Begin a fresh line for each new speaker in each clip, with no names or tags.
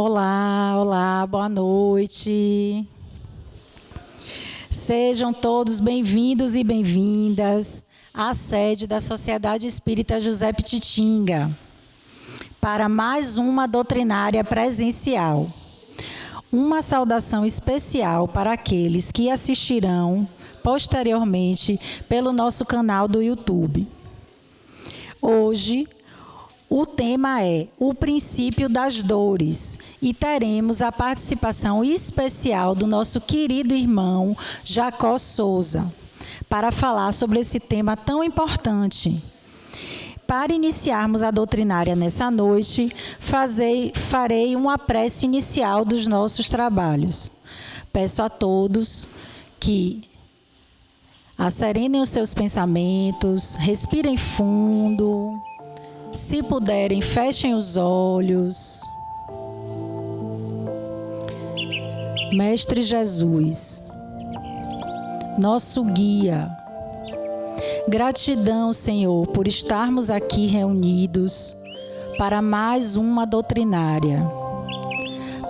Olá, olá, boa noite. Sejam todos bem-vindos e bem-vindas à sede da Sociedade Espírita José Pititinga para mais uma doutrinária presencial. Uma saudação especial para aqueles que assistirão posteriormente pelo nosso canal do YouTube. Hoje, o tema é o princípio das dores e teremos a participação especial do nosso querido irmão Jacó Souza para falar sobre esse tema tão importante. Para iniciarmos a doutrinária nessa noite, farei uma prece inicial dos nossos trabalhos. Peço a todos que acerenem os seus pensamentos, respirem fundo. Se puderem, fechem os olhos. Mestre Jesus, nosso guia, gratidão, Senhor, por estarmos aqui reunidos para mais uma doutrinária,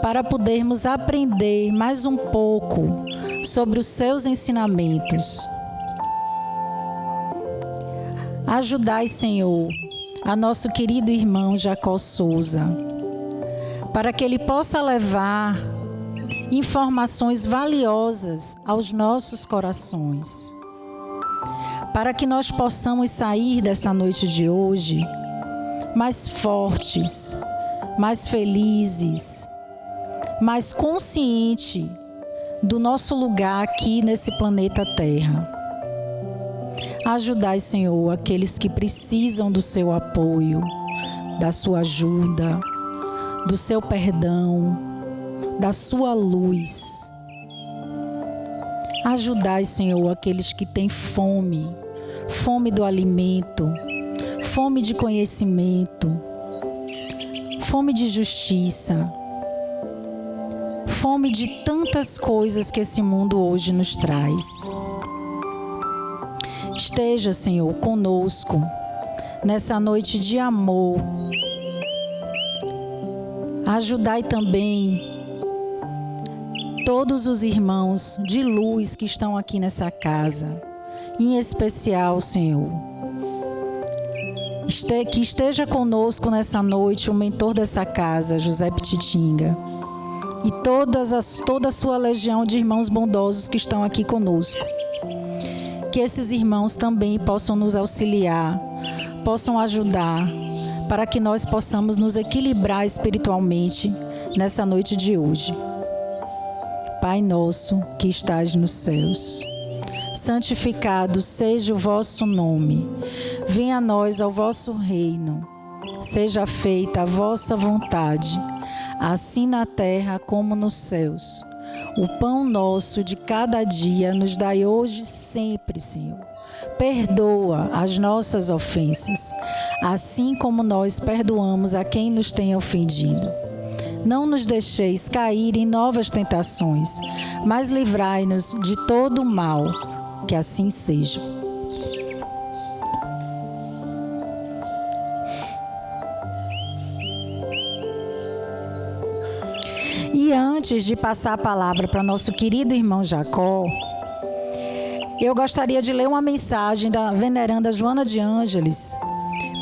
para podermos aprender mais um pouco sobre os seus ensinamentos. Ajudai, Senhor, a nosso querido irmão Jacó Souza, para que ele possa levar informações valiosas aos nossos corações, para que nós possamos sair dessa noite de hoje mais fortes, mais felizes, mais conscientes do nosso lugar aqui nesse planeta Terra. Ajudai, Senhor, aqueles que precisam do seu apoio, da sua ajuda, do seu perdão, da sua luz. Ajudai, Senhor, aqueles que têm fome, fome do alimento, fome de conhecimento, fome de justiça, fome de tantas coisas que esse mundo hoje nos traz. Esteja, Senhor, conosco nessa noite de amor. Ajudai também todos os irmãos de luz que estão aqui nessa casa, em especial, Senhor. Que esteja conosco nessa noite o mentor dessa casa, José Pititinga, e toda a sua legião de irmãos bondosos que estão aqui conosco. Que esses irmãos também possam nos auxiliar, possam ajudar, para que nós possamos nos equilibrar espiritualmente nessa noite de hoje. Pai nosso que estás nos céus, santificado seja o vosso nome. Venha a nós ao vosso reino. Seja feita a vossa vontade, assim na terra como nos céus. O pão nosso de cada dia nos dai hoje sempre, Senhor. Perdoa as nossas ofensas, assim como nós perdoamos a quem nos tem ofendido. Não nos deixeis cair em novas tentações, mas livrai-nos de todo o mal. Que assim seja. E antes de passar a palavra para nosso querido irmão Jacó, eu gostaria de ler uma mensagem da veneranda Joana de Ângeles,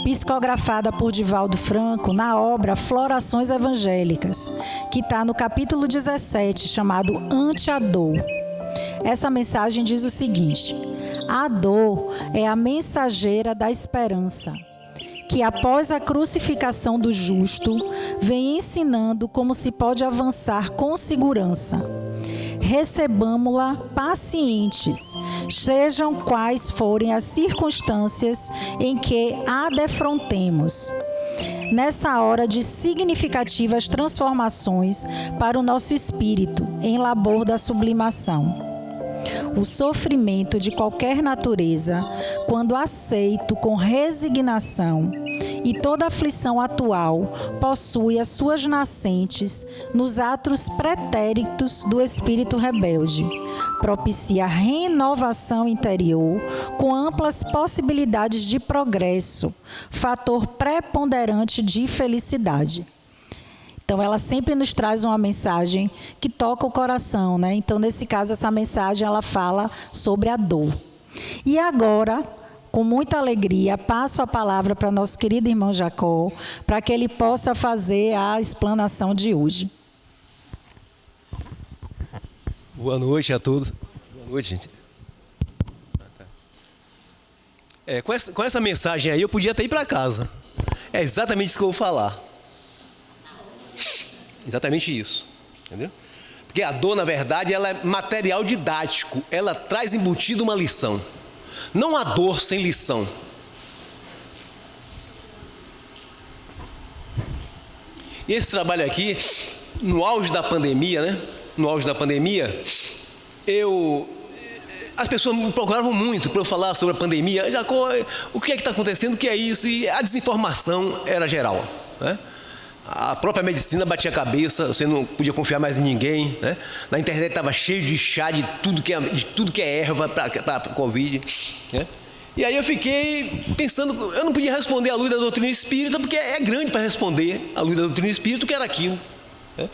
psicografada por Divaldo Franco na obra Florações Evangélicas, que está no capítulo 17, chamado Ante a Dor. Essa mensagem diz o seguinte: a dor é a mensageira da esperança, que após a crucificação do justo, vem ensinando como se pode avançar com segurança. Recebamo-la pacientes, sejam quais forem as circunstâncias em que a defrontemos, nessa hora de significativas transformações para o nosso espírito, em labor da sublimação. O sofrimento de qualquer natureza, quando aceito com resignação, e toda aflição atual possui as suas nascentes nos atos pretéritos do espírito rebelde. Propicia renovação interior com amplas possibilidades de progresso, fator preponderante de felicidade. Então, ela sempre nos traz uma mensagem que toca o coração, né? Então, nesse caso, essa mensagem, ela fala sobre a dor. E agora, com muita alegria, passo a palavra para nosso querido irmão Jacó, para que ele possa fazer a explanação de hoje.
Boa noite a todos. Boa noite, gente. Com essa mensagem aí, eu podia até ir para casa. É exatamente isso que eu vou falar. Exatamente isso. Entendeu? Porque a dor, na verdade, ela é material didático. Ela traz embutido uma lição. Não há dor sem lição. E esse trabalho aqui, no auge da pandemia, né? No auge da pandemia, as pessoas me procuravam muito para eu falar sobre a pandemia. Jacó, o que é que está acontecendo? O que é isso? E a desinformação era geral, né? A própria medicina batia a cabeça, você não podia confiar mais em ninguém, né? Na internet estava cheio de chá de tudo que é erva para Covid, né? E aí eu fiquei pensando, eu não podia responder à luz da doutrina espírita, porque é grande para responder à luz da doutrina espírita o que era aquilo, né?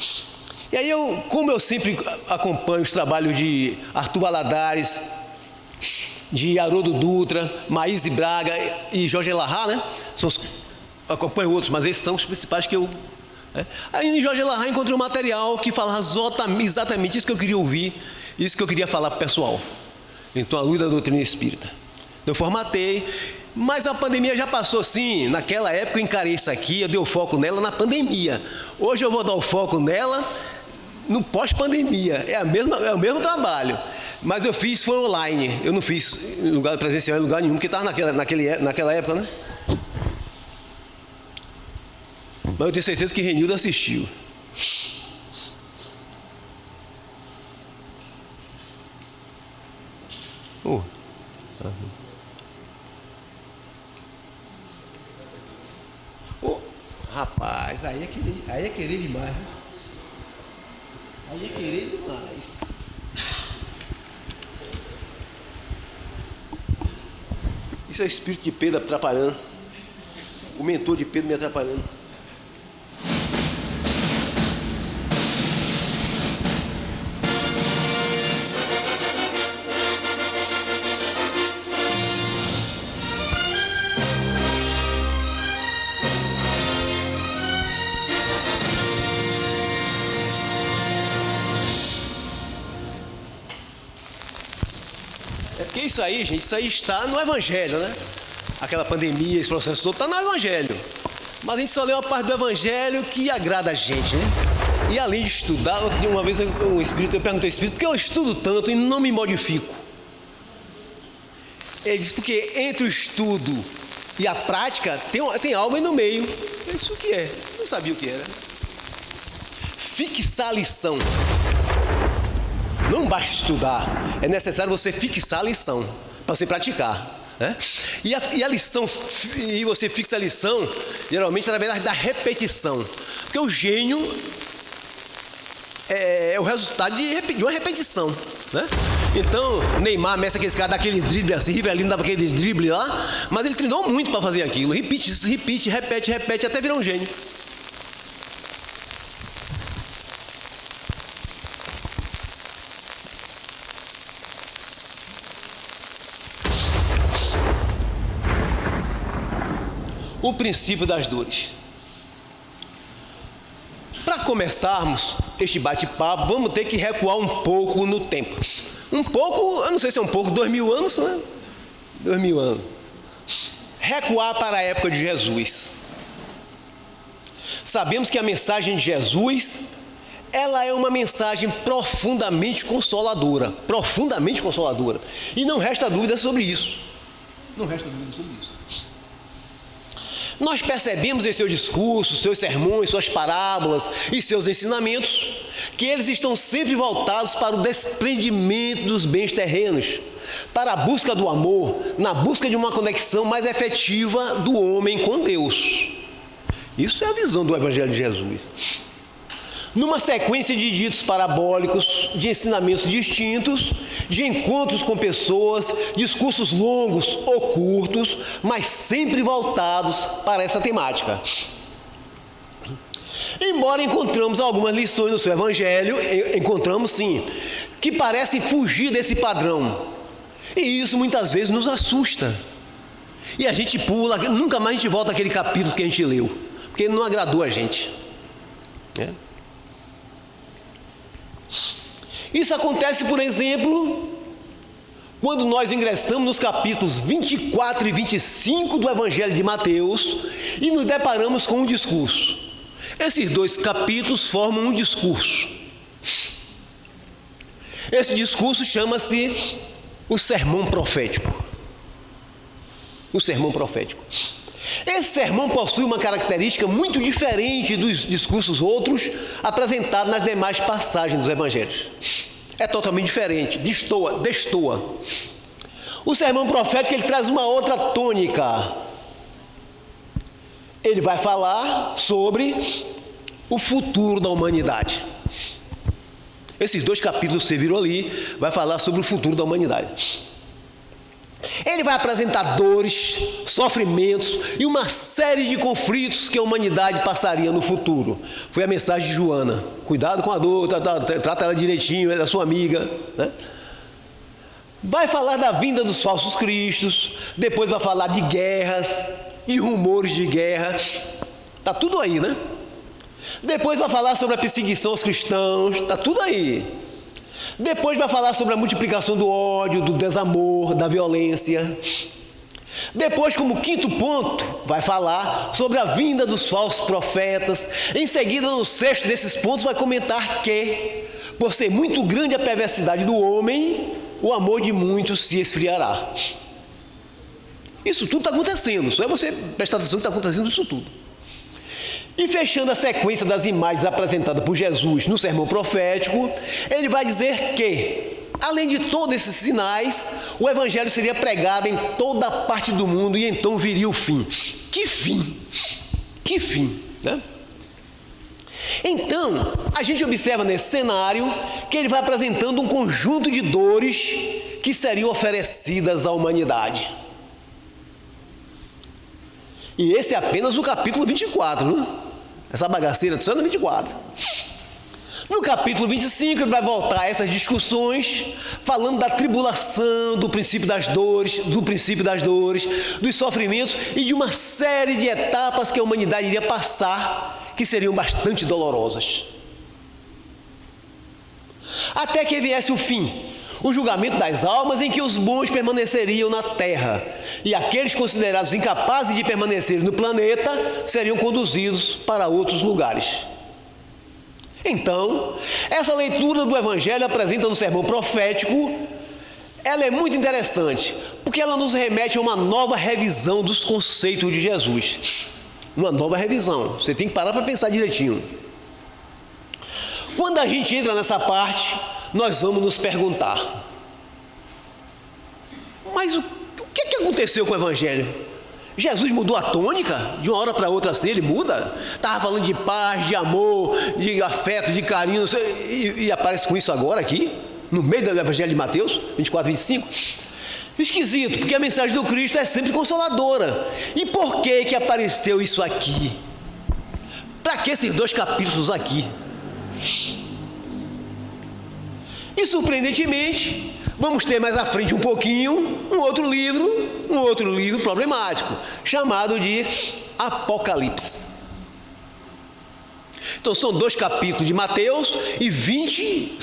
E aí como eu sempre acompanho os trabalhos de Arthur Valadares, de Haroldo Dutra, Maíse Braga e Jorge Elahá, né? Acompanho outros, mas esses são os principais que eu... né? Aí em Jorge Elahá encontrei um material que falava exatamente isso que eu queria ouvir, isso que eu queria falar para o pessoal. Então, a luz da doutrina espírita. Eu formatei, mas a pandemia já passou sim. Naquela época eu encarei isso aqui, eu dei o foco nela na pandemia. Hoje eu vou dar o foco nela no pós-pandemia. É o mesmo trabalho. Mas eu foi online. Eu não fiz em lugar presencial em lugar nenhum, porque estava naquela época, né? Mas eu tenho certeza que Renildo assistiu. Rapaz, aí é querer demais, né? Aí é querer demais. Isso é o espírito de Pedro atrapalhando. O mentor de Pedro me atrapalhando. Isso aí, gente, isso aí está no Evangelho, né? Aquela pandemia, esse processo todo está no Evangelho. Mas a gente só lê uma parte do Evangelho que agrada a gente, né? E além de estudar, uma vez eu perguntei ao Espírito, por que eu estudo tanto e não me modifico? Ele disse, porque entre o estudo e a prática tem algo aí no meio. Eu disse, o que é? Eu não sabia o que era. Fixar a lição. Não basta estudar, é necessário você fixar a lição para você praticar, né? E a lição, e você fixa a lição geralmente através da repetição, porque o gênio é o resultado de uma repetição, né? Então Neymar, Messi, aquele cara daquele drible assim, Rivelino dava aquele drible lá, mas ele treinou muito para fazer aquilo, repete, até virar um gênio. O princípio das dores. Para começarmos este bate-papo, vamos ter que recuar um pouco no tempo. Um pouco, eu não sei se é um pouco, 2000 anos, né? 2000 anos. Recuar para a época de Jesus. Sabemos que a mensagem de Jesus, ela é uma mensagem profundamente consoladora. Profundamente consoladora. E não resta dúvida sobre isso. Não resta dúvida sobre isso. Nós percebemos em seu discurso, seus sermões, suas parábolas e seus ensinamentos que eles estão sempre voltados para o desprendimento dos bens terrenos, para a busca do amor, na busca de uma conexão mais efetiva do homem com Deus. Isso é a visão do Evangelho de Jesus. Numa sequência de ditos parabólicos, de ensinamentos distintos, de encontros com pessoas, discursos longos ou curtos, mas sempre voltados para essa temática. Embora encontramos algumas lições no seu evangelho, encontramos sim, que parecem fugir desse padrão. E isso muitas vezes nos assusta. E a gente pula, nunca mais a gente volta àquele capítulo que a gente leu, porque não agradou a gente. Isso acontece, por exemplo, quando nós ingressamos nos capítulos 24 e 25 do Evangelho de Mateus e nos deparamos com um discurso. Esses dois capítulos formam um discurso. Esse discurso chama-se o sermão profético. O sermão profético. Esse sermão possui uma característica muito diferente dos discursos outros apresentados nas demais passagens dos evangelhos. É totalmente diferente, destoa. O sermão profético, ele traz uma outra tônica. Ele vai falar sobre o futuro da humanidade. Esses dois capítulos que você viram ali, vai falar sobre o futuro da humanidade. Ele vai apresentar dores, sofrimentos e uma série de conflitos que a humanidade passaria no futuro. Foi a mensagem de Joana. Cuidado com a dor, trata ela direitinho, é da sua amiga, né? Vai falar da vinda dos falsos cristos, depois vai falar de guerras e rumores de guerra. Está tudo aí, né? Depois vai falar sobre a perseguição aos cristãos. Está tudo aí. Depois vai falar sobre a multiplicação do ódio, do desamor, da violência. Depois, como quinto ponto, vai falar sobre a vinda dos falsos profetas. Em seguida, no sexto desses pontos, vai comentar que, por ser muito grande a perversidade do homem, o amor de muitos se esfriará. Isso tudo está acontecendo, só é você prestar atenção que está acontecendo isso tudo. E fechando a sequência das imagens apresentadas por Jesus no sermão profético, ele vai dizer que, além de todos esses sinais, o evangelho seria pregado em toda a parte do mundo e então viria o fim. Que fim? Que fim, né? Então, a gente observa nesse cenário que ele vai apresentando um conjunto de dores que seriam oferecidas à humanidade. E esse é apenas o capítulo 24, né? Essa bagaceira só no 24. No capítulo 25, ele vai voltar a essas discussões, falando da tribulação, do princípio das dores, dos sofrimentos e de uma série de etapas que a humanidade iria passar, que seriam bastante dolorosas. Até que viesse o fim, o julgamento das almas, em que os bons permaneceriam na terra e aqueles considerados incapazes de permanecer no planeta seriam conduzidos para outros lugares. Então, essa leitura do Evangelho apresenta no sermão profético, ela é muito interessante, porque ela nos remete a uma nova revisão dos conceitos de Jesus. Uma nova revisão, você tem que parar para pensar direitinho. Quando a gente entra nessa parte, nós vamos nos perguntar: mas o que aconteceu com o Evangelho? Jesus mudou a tônica? De uma hora para outra assim, ele muda? Estava falando de paz, de amor, de afeto, de carinho, e aparece com isso agora aqui, no meio do Evangelho de Mateus, 24, 25. Esquisito, porque a mensagem do Cristo é sempre consoladora. E por que apareceu isso aqui? Para que esses dois capítulos aqui? E surpreendentemente, vamos ter mais à frente um pouquinho um outro livro problemático, chamado de Apocalipse. Então são dois capítulos de Mateus e 20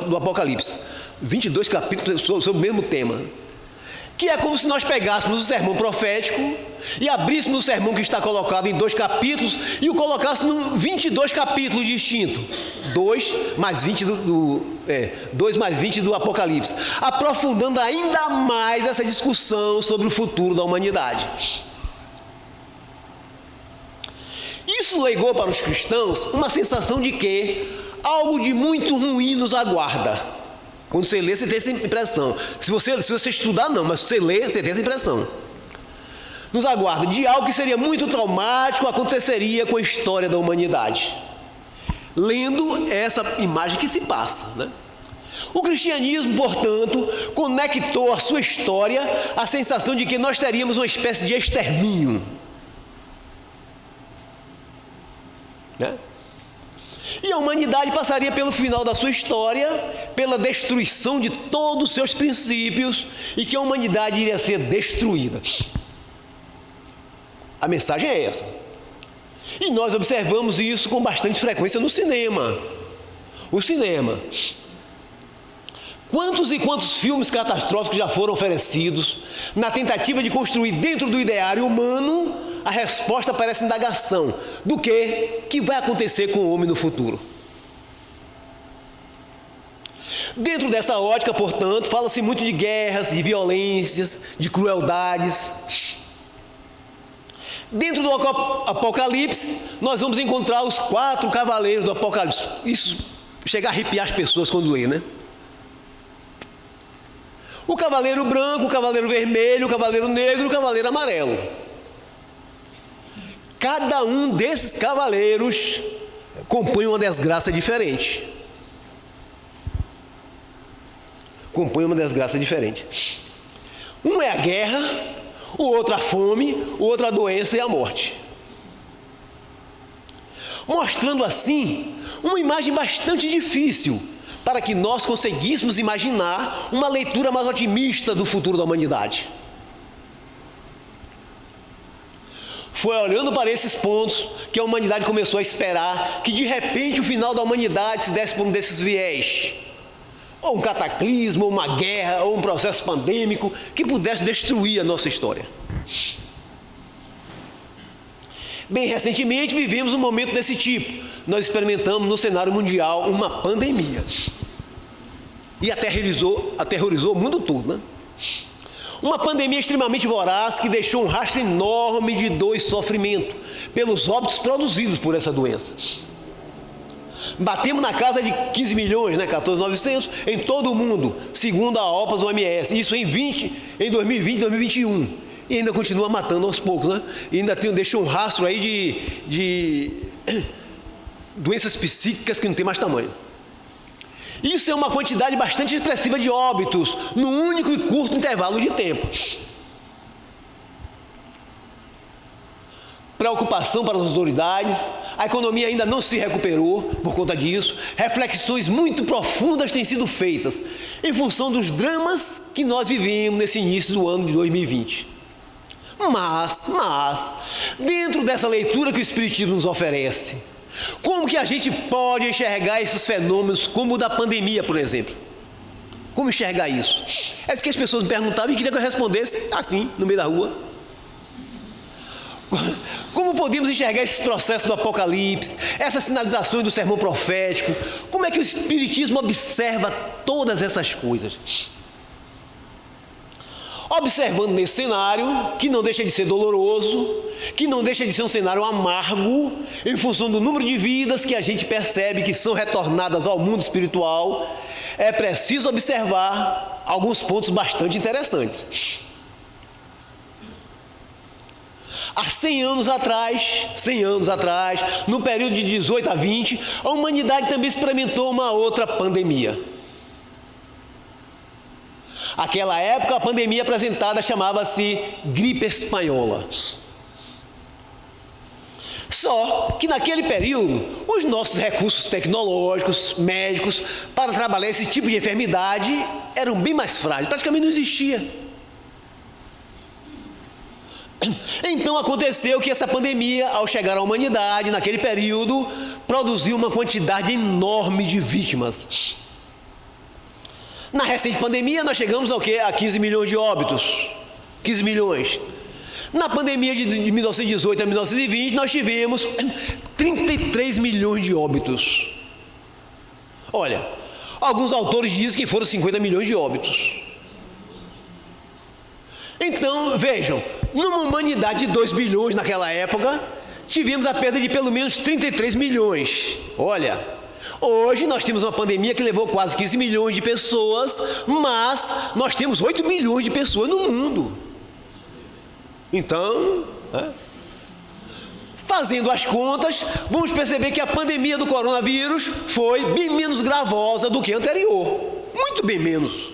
do Apocalipse. 22 capítulos sobre o mesmo tema. Que é como se nós pegássemos o sermão profético e abríssemos o sermão que está colocado em dois capítulos e o colocássemos em 22 capítulos distintos. 2 mais 20 do Apocalipse. Aprofundando ainda mais essa discussão sobre o futuro da humanidade. Isso legou para os cristãos uma sensação de que algo de muito ruim nos aguarda. Quando você lê, você tem essa impressão. Se você estudar, não, mas se você lê, você tem essa impressão. Nos aguarda de algo que seria muito traumático, aconteceria com a história da humanidade. Lendo essa imagem que se passa, né? O cristianismo, portanto, conectou a sua história à sensação de que nós teríamos uma espécie de extermínio. né? E a humanidade passaria pelo final da sua história, pela destruição de todos os seus princípios, e que a humanidade iria ser destruída. A mensagem é essa. E nós observamos isso com bastante frequência no cinema. O cinema. Quantos e quantos filmes catastróficos já foram oferecidos na tentativa de construir dentro do ideário humano a resposta para essa indagação do que vai acontecer com o homem no futuro. Dentro dessa ótica, portanto, fala-se muito de guerras, de violências, de crueldades. Dentro do Apocalipse, nós vamos encontrar os 4 cavaleiros do Apocalipse. Isso chega a arrepiar as pessoas quando lê, né? O cavaleiro branco, o cavaleiro vermelho, o cavaleiro negro e o cavaleiro amarelo. Cada um desses cavaleiros compõe uma desgraça diferente. Compõe uma desgraça diferente. Um é a guerra, o outro a fome, o outro a doença e a morte. Mostrando assim uma imagem bastante difícil para que nós conseguíssemos imaginar uma leitura mais otimista do futuro da humanidade. Foi olhando para esses pontos que a humanidade começou a esperar que de repente o final da humanidade se desse por um desses viés. Ou um cataclismo, ou uma guerra, ou um processo pandêmico que pudesse destruir a nossa história. Bem, recentemente vivemos um momento desse tipo. Nós experimentamos no cenário mundial uma pandemia. E aterrorizou o mundo todo, né? Uma pandemia extremamente voraz que deixou um rastro enorme de dor e sofrimento pelos óbitos produzidos por essa doença. Batemos na casa de 15 milhões, né, 14.900, em todo o mundo, segundo a OPAS, OMS. Isso em 2020 e 2021. E ainda continua matando aos poucos, né? E ainda deixou um rastro aí de doenças psíquicas que não tem mais tamanho. Isso é uma quantidade bastante expressiva de óbitos num único e curto intervalo de tempo. Preocupação para as autoridades, a economia ainda não se recuperou por conta disso, reflexões muito profundas têm sido feitas em função dos dramas que nós vivemos nesse início do ano de 2020. Mas, dentro dessa leitura que o Espiritismo nos oferece, como que a gente pode enxergar esses fenômenos como o da pandemia, por exemplo? Como enxergar isso? É isso que as pessoas me perguntavam e queriam que eu respondesse assim, no meio da rua. Como podemos enxergar esses processos do Apocalipse, essas sinalizações do sermão profético? Como é que o Espiritismo observa todas essas coisas? Observando nesse cenário, que não deixa de ser doloroso, que não deixa de ser um cenário amargo, em função do número de vidas que a gente percebe que são retornadas ao mundo espiritual, é preciso observar alguns pontos bastante interessantes. Há 100 anos atrás, no período de 18 a 20, a humanidade também experimentou uma outra pandemia. Aquela época, a pandemia apresentada chamava-se gripe espanhola. Só que naquele período, os nossos recursos tecnológicos, médicos, para trabalhar esse tipo de enfermidade, eram bem mais frágeis, praticamente não existia. Então aconteceu que essa pandemia, ao chegar à humanidade, naquele período, produziu uma quantidade enorme de vítimas. Na recente pandemia, nós chegamos ao quê? A 15 milhões de óbitos. 15 milhões. Na pandemia de 1918 a 1920, nós tivemos 33 milhões de óbitos. Olha, alguns autores dizem que foram 50 milhões de óbitos. Então, vejam, numa humanidade de 2 bilhões naquela época, tivemos a perda de pelo menos 33 milhões. Olha, hoje nós temos uma pandemia que levou quase 15 milhões de pessoas, mas nós temos 8 milhões de pessoas no mundo. Então, fazendo as contas, vamos perceber que a pandemia do coronavírus foi bem menos gravosa do que a anterior. Muito bem menos.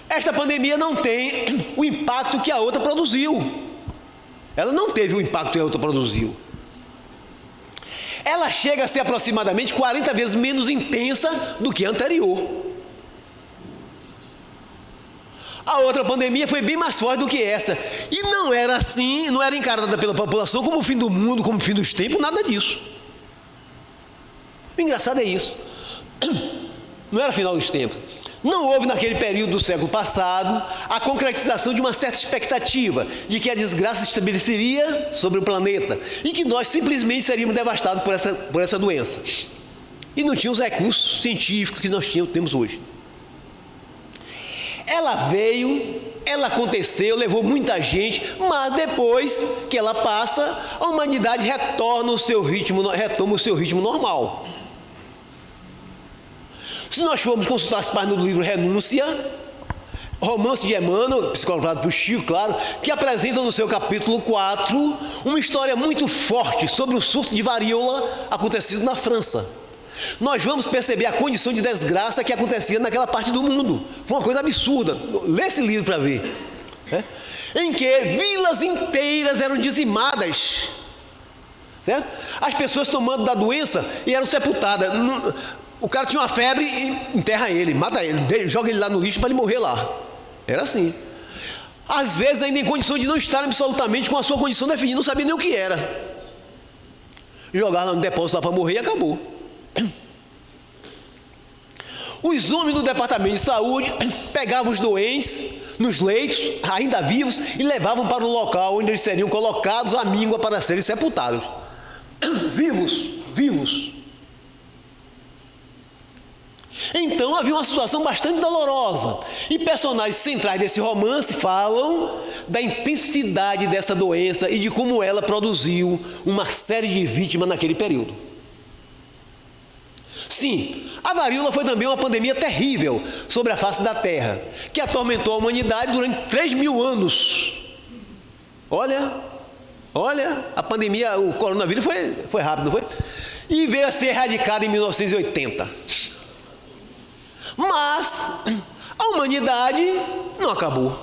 Esta pandemia não tem o impacto que a outra produziu. Ela não teve o impacto que a outra produziu. ela chega a ser aproximadamente 40 vezes menos intensa do que a anterior. A outra pandemia foi bem mais forte do que essa. E não era assim, não era encarada pela população como o fim do mundo, como o fim dos tempos, nada disso. O engraçado é isso. Não era final dos tempos. Não houve naquele período do século passado a concretização de uma certa expectativa de que a desgraça se estabeleceria sobre o planeta e que nós simplesmente seríamos devastados por essa doença. E não tinha os recursos científicos que nós temos hoje. Ela veio, ela aconteceu, levou muita gente, mas depois que ela passa, a humanidade retoma o seu ritmo normal. Se nós formos consultar as páginas do livro Renúncia, Romance de Emmanuel, psicografado por Chico, claro, que apresenta no seu capítulo 4 uma história muito forte sobre o surto de varíola acontecido na França. Nós vamos perceber a condição de desgraça que acontecia naquela parte do mundo. Foi uma coisa absurda. Lê esse livro para ver. Em que vilas inteiras eram dizimadas. Certo? As pessoas tomando da doença e eram sepultadas. O cara tinha uma febre e enterra ele, mata ele, joga ele lá no lixo para ele morrer lá. Era assim. Às vezes ainda em condição de não estar absolutamente com a sua condição definida, não sabia nem o que era. Jogar lá no depósito lá para morrer e acabou. Os homens do departamento de saúde pegavam os doentes nos leitos, ainda vivos, e levavam para o local onde eles seriam colocados à míngua para serem sepultados. Vivos. Então havia uma situação bastante dolorosa. E personagens centrais desse romance falam da intensidade dessa doença e de como ela produziu uma série de vítimas naquele período. Sim, a varíola foi também uma pandemia terrível sobre a face da Terra, que atormentou a humanidade durante 3.000 anos. Olha, a pandemia, o coronavírus foi rápido, não foi? E veio a ser erradicada em 1980. Mas a humanidade não acabou.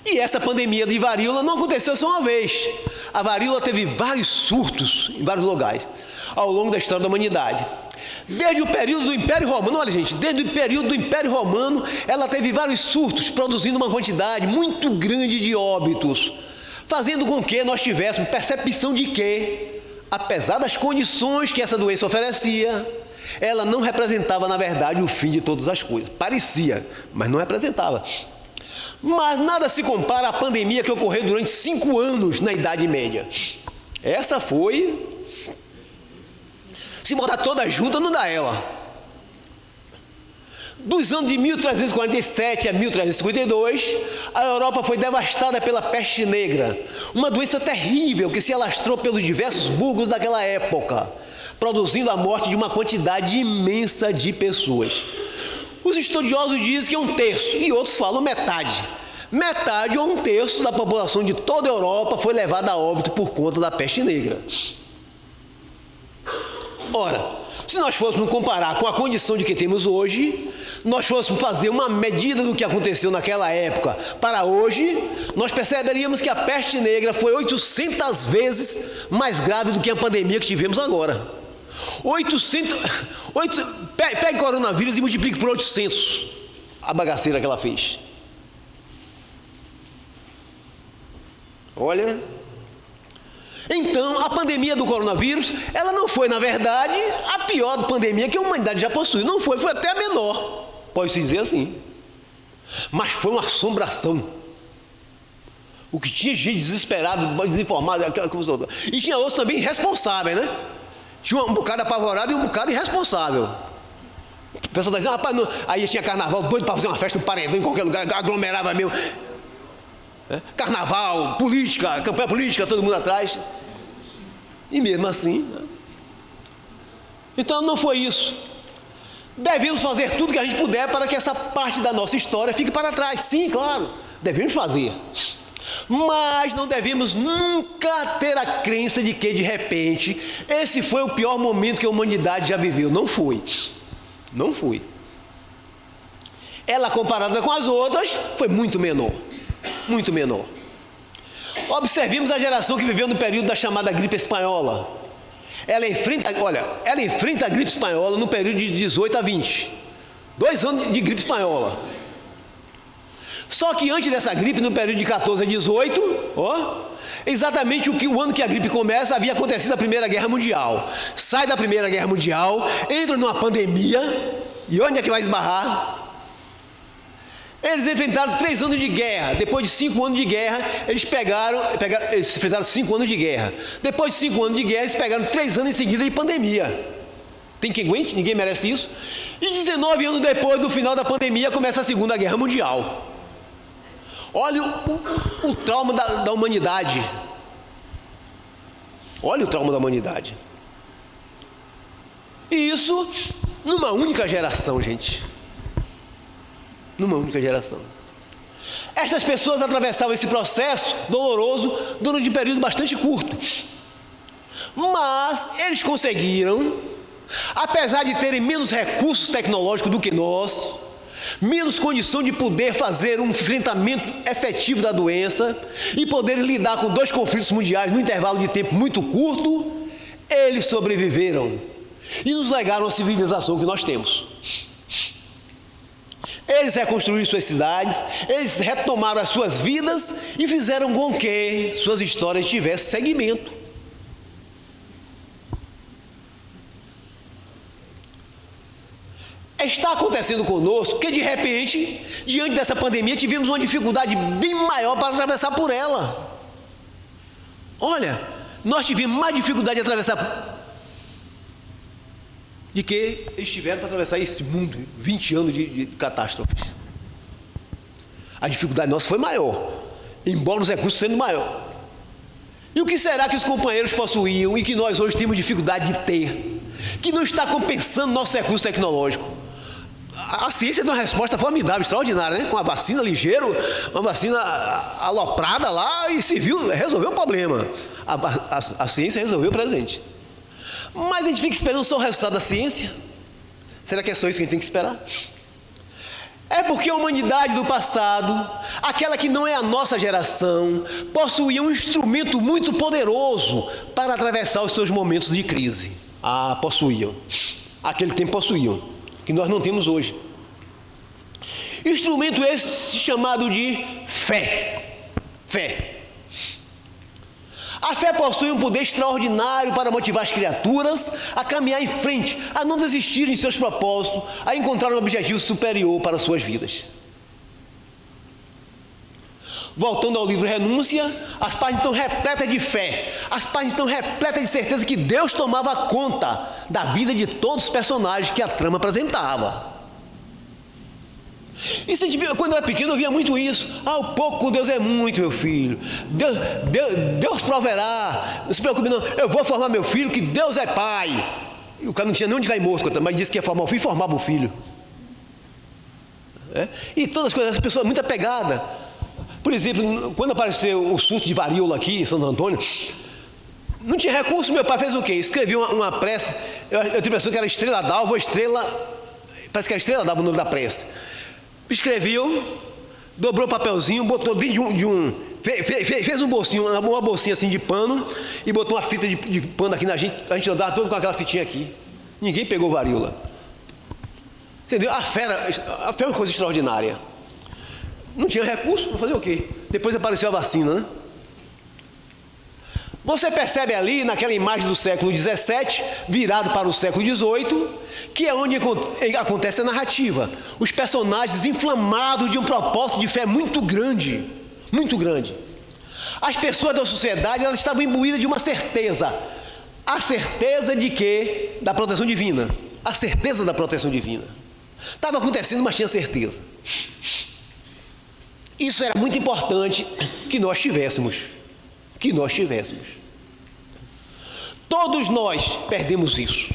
E essa pandemia de varíola não aconteceu só uma vez. A varíola teve vários surtos em vários lugares ao longo da história da humanidade. Desde o período do Império Romano, olha gente, desde o período do Império Romano, ela teve vários surtos, produzindo uma quantidade muito grande de óbitos, fazendo com que nós tivéssemos percepção de que, apesar das condições que essa doença oferecia, ela não representava, na verdade, o fim de todas as coisas. Parecia, mas não representava. Mas nada se compara à pandemia que ocorreu durante 5 anos na Idade Média. Essa foi... Se botar toda junta, não dá ela. Dos anos de 1347 a 1352, a Europa foi devastada pela peste negra, uma doença terrível que se alastrou pelos diversos burgos daquela época, produzindo a morte de uma quantidade imensa de pessoas. Os estudiosos dizem que 1/3, e outros falam metade. Metade ou 1/3 da população de toda a Europa foi levada a óbito por conta da peste negra. Ora, se nós fôssemos comparar com a condição de que temos hoje, nós fôssemos fazer uma medida do que aconteceu naquela época para hoje, nós perceberíamos que a peste negra foi 800 vezes mais grave do que a pandemia que tivemos agora. Pegue coronavírus e multiplique por 800 a bagaceira que ela fez. Olha... Então, a pandemia do coronavírus, ela não foi, na verdade, a pior pandemia que a humanidade já possuiu. Não foi até a menor, pode-se dizer assim. Mas foi uma assombração. O que tinha gente desesperada, desinformada, aquela coisa toda. E tinha outros também irresponsáveis, né? Tinha um bocado apavorado e um bocado irresponsável. O pessoal dizia, rapaz, não. Aí tinha carnaval, doido para fazer uma festa no paredão, em qualquer lugar, aglomerava mesmo. Carnaval, política, campanha política, todo mundo atrás. E mesmo assim, então não foi isso. Devemos fazer tudo que a gente puder para que essa parte da nossa história fique para trás. Sim, claro, devemos fazer. Mas não devemos nunca ter a crença de que de repente esse foi o pior momento que a humanidade já viveu. Não foi. Ela, comparada com as outras, foi muito menor. Muito menor. Observemos a geração que viveu no período da chamada gripe espanhola. Ela enfrenta a gripe espanhola no período de 18 a 20. 2 anos de gripe espanhola. Só que antes dessa gripe, no período de 14 a 18, exatamente o ano que a gripe começa, havia acontecido a Primeira Guerra Mundial. Sai da Primeira Guerra Mundial, entra numa pandemia, e onde é que vai esbarrar? Eles enfrentaram 3 anos de guerra. Depois de 5 anos de guerra, eles enfrentaram 5 anos de guerra. Depois de 5 anos de guerra, eles pegaram 3 anos em seguida de pandemia. Tem quem aguente? Ninguém merece isso. E 19 anos depois do final da pandemia, começa a Segunda Guerra Mundial. Olha o trauma da humanidade. Olha o trauma da humanidade. E isso numa única geração, gente. Numa única geração. Estas pessoas atravessavam esse processo doloroso durante um período bastante curto. Mas eles conseguiram, apesar de terem menos recursos tecnológicos do que nós, menos condição de poder fazer um enfrentamento efetivo da doença e poder lidar com 2 conflitos mundiais num intervalo de tempo muito curto, eles sobreviveram e nos legaram a civilização que nós temos. Eles reconstruíram suas cidades, eles retomaram as suas vidas e fizeram com que suas histórias tivessem seguimento. Está acontecendo conosco que de repente, diante dessa pandemia, tivemos uma dificuldade bem maior para atravessar por ela. Olha, nós tivemos mais dificuldade de atravessar de que eles tiveram para atravessar esse mundo, 20 anos de catástrofes. A dificuldade nossa foi maior, embora os recursos sendo maior. E o que será que os companheiros possuíam e que nós hoje temos dificuldade de ter, que não está compensando nosso recurso tecnológico? A ciência deu uma resposta formidável, extraordinária, né? Com a vacina ligeiro, uma vacina aloprada lá e se viu, resolveu o problema. A ciência resolveu o presente. Mas a gente fica esperando só o resultado da ciência? Será que é só isso que a gente tem que esperar? É porque a humanidade do passado, aquela que não é a nossa geração, possuía um instrumento muito poderoso para atravessar os seus momentos de crise. Possuíam. Aquele tempo possuíam, que nós não temos hoje. Instrumento esse chamado de fé. Fé. A fé possui um poder extraordinário para motivar as criaturas a caminhar em frente, a não desistirem de seus propósitos, a encontrar um objetivo superior para suas vidas. Voltando ao livro Renúncia, as páginas estão repletas de fé, as páginas estão repletas de certeza que Deus tomava conta da vida de todos os personagens que a trama apresentava. E se a gente via, quando era pequeno eu via muito isso. O pouco com Deus é muito, meu filho. Deus proverá. Não se preocupe não, eu vou formar meu filho, que Deus é pai. E o cara não tinha nem onde cair morto, mas disse que ia formar o filho e formava o filho. E todas as coisas, as pessoas muito apegadas. Por exemplo, quando apareceu o surto de varíola aqui em Santo Antônio, não tinha recurso, meu pai fez o quê? Escreveu uma prece, eu tinha a impressão que era Estrela d'Alva, parece que era Estrela d'Alva o nome da prece. Escreveu, dobrou o papelzinho, botou dentro fez um bolsinho, uma bolsinha assim de pano e botou uma fita de pano aqui na gente, a gente andava todo com aquela fitinha aqui. Ninguém pegou varíola. Entendeu? A fé é uma coisa extraordinária. Não tinha recurso, vou fazer o quê? Depois apareceu a vacina, né? Você percebe ali, naquela imagem do século XVII, virado para o século XVIII, que é onde acontece a narrativa. Os personagens inflamados de um propósito de fé muito grande, muito grande. As pessoas da sociedade, elas estavam imbuídas de uma certeza. A certeza de quê? Da proteção divina. A certeza da proteção divina. Estava acontecendo, mas tinha certeza. Isso era muito importante que nós tivéssemos. Todos nós perdemos isso.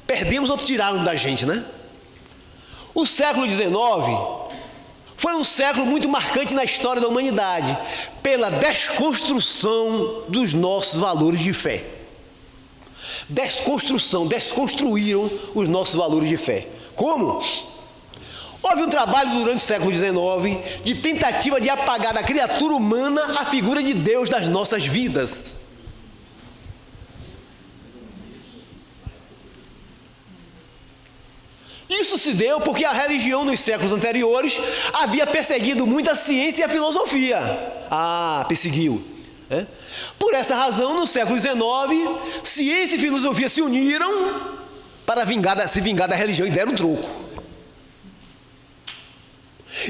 Perdemos ou tiraram da gente, né? O século XIX foi um século muito marcante na história da humanidade, pela desconstrução dos nossos valores de fé. Desconstruíram os nossos valores de fé. Como? Houve um trabalho durante o século XIX de tentativa de apagar da criatura humana a figura de Deus das nossas vidas. Isso se deu porque a religião nos séculos anteriores havia perseguido muito a ciência e a filosofia. Perseguiu. Por essa razão, no século XIX, ciência e filosofia se uniram para se vingar da religião e deram um troco.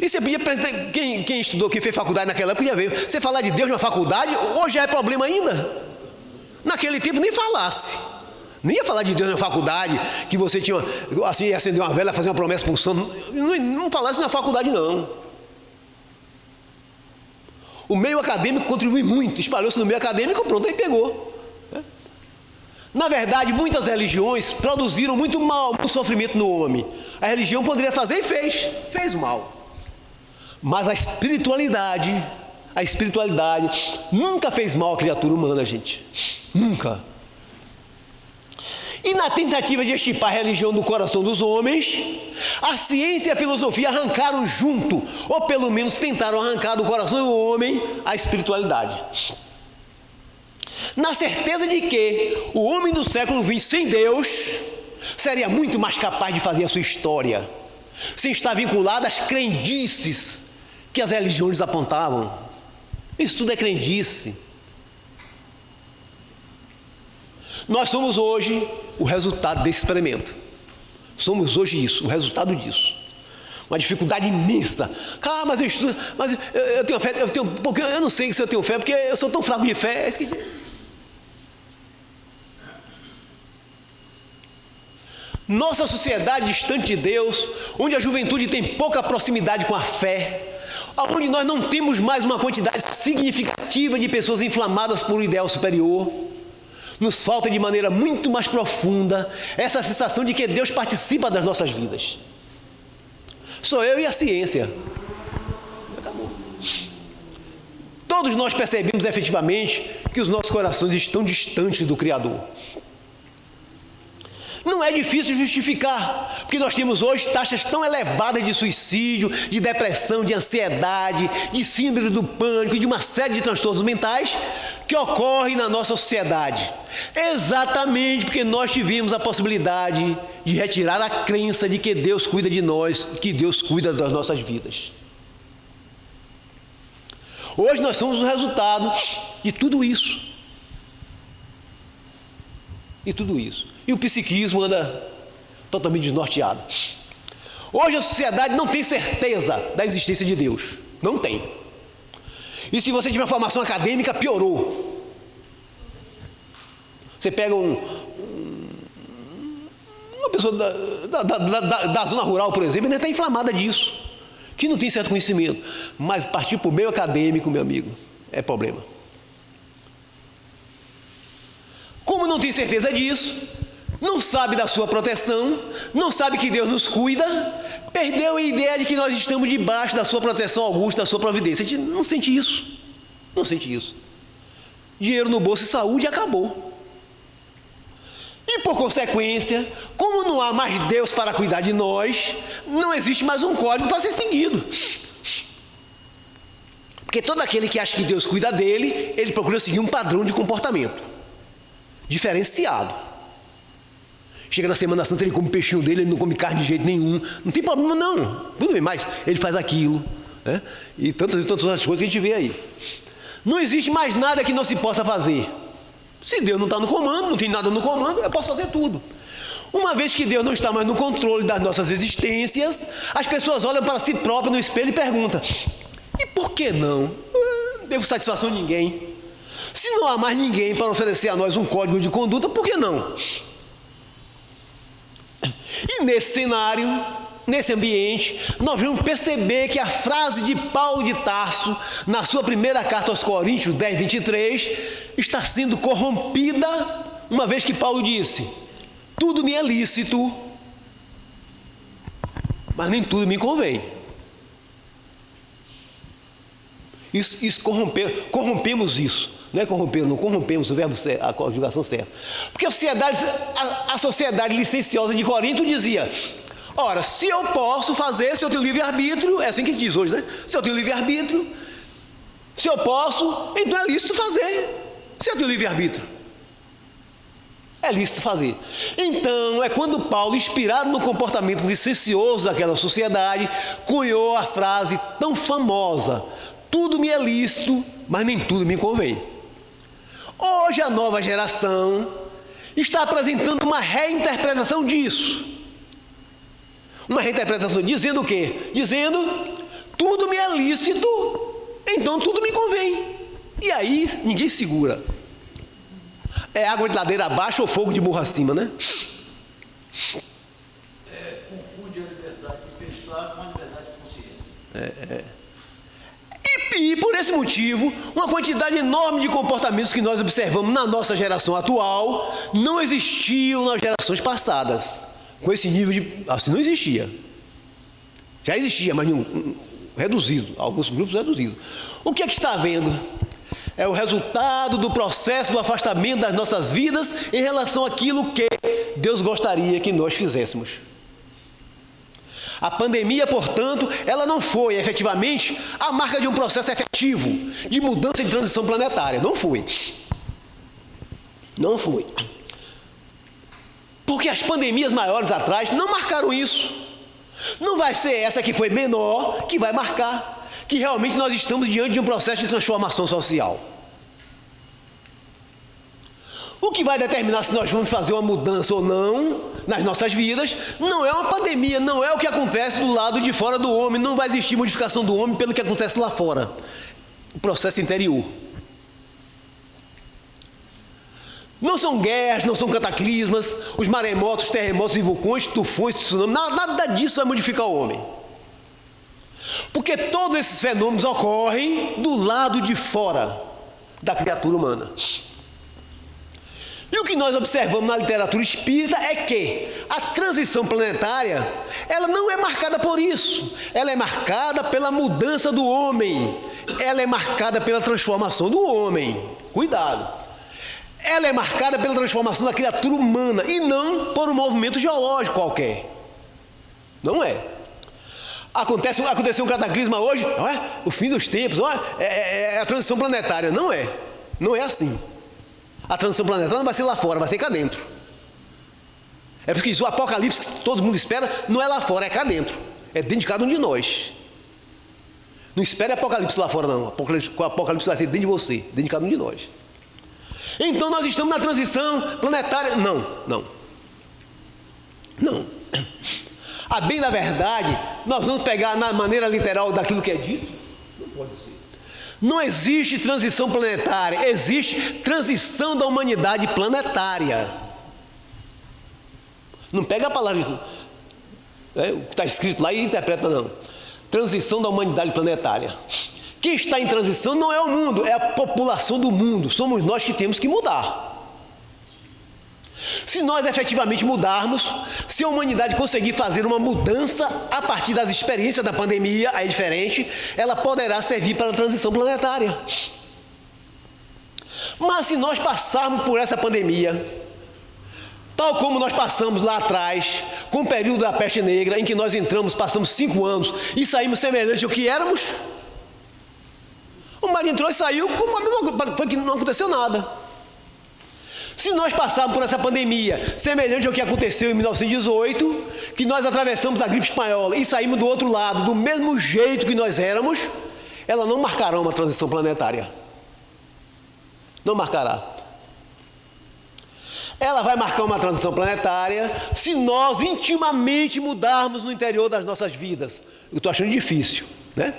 E você podia, quem estudou, quem fez faculdade naquela época, podia ver, você falar de Deus numa faculdade, hoje é problema ainda. Naquele tempo nem falasse. Nem ia falar de Deus na faculdade, que você tinha, assim, ia acender uma vela, fazer uma promessa para um santo. Não falasse na faculdade, não. O meio acadêmico contribui muito, espalhou-se no meio acadêmico, pronto, aí pegou. Na verdade, muitas religiões produziram muito mal, muito sofrimento no homem. A religião poderia fazer e fez mal. Mas a espiritualidade nunca fez mal à criatura humana, gente. Nunca. E na tentativa de extirpar a religião do coração dos homens, a ciência e a filosofia arrancaram junto, ou pelo menos tentaram arrancar do coração do homem a espiritualidade. Na certeza de que o homem do século XX sem Deus seria muito mais capaz de fazer a sua história, sem estar vinculado às crendices que as religiões apontavam. Isso tudo é crendice. Nós somos hoje o resultado desse experimento. Somos hoje isso, o resultado disso. Uma dificuldade imensa. Mas eu estudo, mas eu tenho fé, eu não sei se eu tenho fé, porque eu sou tão fraco de fé. Nossa sociedade distante de Deus, onde a juventude tem pouca proximidade com a fé, onde nós não temos mais uma quantidade significativa de pessoas inflamadas por um ideal superior, nos falta de maneira muito mais profunda essa sensação de que Deus participa das nossas vidas. Sou eu e a ciência. Acabou. Todos nós percebemos efetivamente que os nossos corações estão distantes do Criador. Não é difícil justificar, porque nós temos hoje taxas tão elevadas de suicídio, de depressão, de ansiedade, de síndrome do pânico e de uma série de transtornos mentais que ocorrem na nossa sociedade. Exatamente porque nós tivemos a possibilidade de retirar a crença de que Deus cuida de nós, que Deus cuida das nossas vidas. Hoje nós somos o resultado de tudo isso. E o psiquismo anda totalmente desnorteado. Hoje a sociedade não tem certeza da existência de Deus. Não tem. E se você tiver formação acadêmica, piorou. Você pega uma pessoa da zona rural, por exemplo, ainda está inflamada disso, que não tem certo conhecimento. Mas partir para o meio acadêmico, meu amigo, é problema. Como não tem certeza disso, não sabe da sua proteção, não sabe que Deus nos cuida, perdeu a ideia de que nós estamos debaixo da sua proteção augusta, da sua providência. A gente não sente isso. Não sente isso. Dinheiro no bolso e saúde, acabou. E por consequência, como não há mais Deus para cuidar de nós, não existe mais um código para ser seguido. Porque todo aquele que acha que Deus cuida dele, ele procura seguir um padrão de comportamento diferenciado. Chega na Semana Santa, ele come o peixinho dele, ele não come carne de jeito nenhum. Não tem problema, não. Tudo bem, mas ele faz aquilo, né? E tantas outras coisas que a gente vê aí. Não existe mais nada que não se possa fazer. Se Deus não está no comando, não tem nada no comando, eu posso fazer tudo. Uma vez que Deus não está mais no controle das nossas existências, as pessoas olham para si próprias no espelho e perguntam: e por que não? Não devo satisfação a ninguém. Se não há mais ninguém para oferecer a nós um código de conduta, por que não? E nesse cenário, nesse ambiente, nós vamos perceber que a frase de Paulo de Tarso, na sua primeira carta aos Coríntios 10, 23, está sendo corrompida, uma vez que Paulo disse: tudo me é lícito, mas nem tudo me convém. Corrompemos isso. Não é corromper, não corrompemos o verbo certo, a conjugação certa. Porque a sociedade licenciosa de Corinto dizia: Ora, se eu posso fazer, se eu tenho livre-arbítrio, é assim que diz hoje, né? Se eu tenho livre-arbítrio, se eu posso, então é lícito fazer. Se eu tenho livre-arbítrio, é lícito fazer. Então, é quando Paulo, inspirado no comportamento licencioso daquela sociedade, cunhou a frase tão famosa: tudo me é lícito, mas nem tudo me convém. Hoje a nova geração está apresentando uma reinterpretação disso. Uma reinterpretação dizendo o quê? Dizendo, tudo me é lícito, então tudo me convém. E aí ninguém segura. É água de ladeira abaixo ou fogo de morro acima, né?
Confunde a liberdade de pensar com a liberdade de consciência.
E por esse motivo, uma quantidade enorme de comportamentos que nós observamos na nossa geração atual não existiam nas gerações passadas. Com esse nível de... assim, não existia. Já existia, mas reduzido. Alguns grupos reduzidos. O que é que está havendo? É o resultado do processo do afastamento das nossas vidas em relação àquilo que Deus gostaria que nós fizéssemos. A pandemia, portanto, ela não foi efetivamente a marca de um processo efetivo de mudança de transição planetária. Não foi. Não foi. Porque as pandemias maiores atrás não marcaram isso. Não vai ser essa que foi menor que vai marcar que realmente nós estamos diante de um processo de transformação social. O que vai determinar se nós vamos fazer uma mudança ou não nas nossas vidas não é uma pandemia, não é o que acontece do lado de fora do homem. Não vai existir modificação do homem pelo que acontece lá fora. O processo interior. Não são guerras, não são cataclismas, os maremotos, terremotos e vulcões, tufões, tsunamis, nada disso vai modificar o homem. Porque todos esses fenômenos ocorrem do lado de fora da criatura humana. E o que nós observamos na literatura espírita é que a transição planetária, ela não é marcada por isso. Ela é marcada pela mudança do homem. Ela é marcada pela transformação do homem. Cuidado. Ela é marcada pela transformação da criatura humana e não por um movimento geológico qualquer. Não é. Aconteceu um cataclisma hoje, não é? O fim dos tempos, não é? É a transição planetária. Não é. Não é assim. A transição planetária não vai ser lá fora, vai ser cá dentro. É porque o apocalipse que todo mundo espera não é lá fora, é cá dentro. É dentro de cada um de nós. Não espere apocalipse lá fora, não. O apocalipse vai ser dentro de você, dentro de cada um de nós. Então nós estamos na transição planetária. Não. A bem da verdade, nós vamos pegar na maneira literal daquilo que é dito? Não pode ser. Não existe transição planetária, existe transição da humanidade planetária. Não pega a palavra, o que está escrito lá e interpreta, não. Transição da humanidade planetária. Quem está em transição não é o mundo, é a população do mundo. Somos nós que temos que mudar. Se nós efetivamente mudarmos, se a humanidade conseguir fazer uma mudança a partir das experiências da pandemia, aí é diferente, ela poderá servir para a transição planetária. Mas se nós passarmos por essa pandemia, tal como nós passamos lá atrás, com o período da peste negra, em que nós entramos, passamos 5 anos e saímos semelhantes ao que éramos, o mar entrou e saiu, foi que não aconteceu nada. Se nós passarmos por essa pandemia, semelhante ao que aconteceu em 1918, que nós atravessamos a gripe espanhola e saímos do outro lado, do mesmo jeito que nós éramos, ela não marcará uma transição planetária. Não marcará. Ela vai marcar uma transição planetária se nós intimamente mudarmos no interior das nossas vidas. Eu estou achando difícil, né?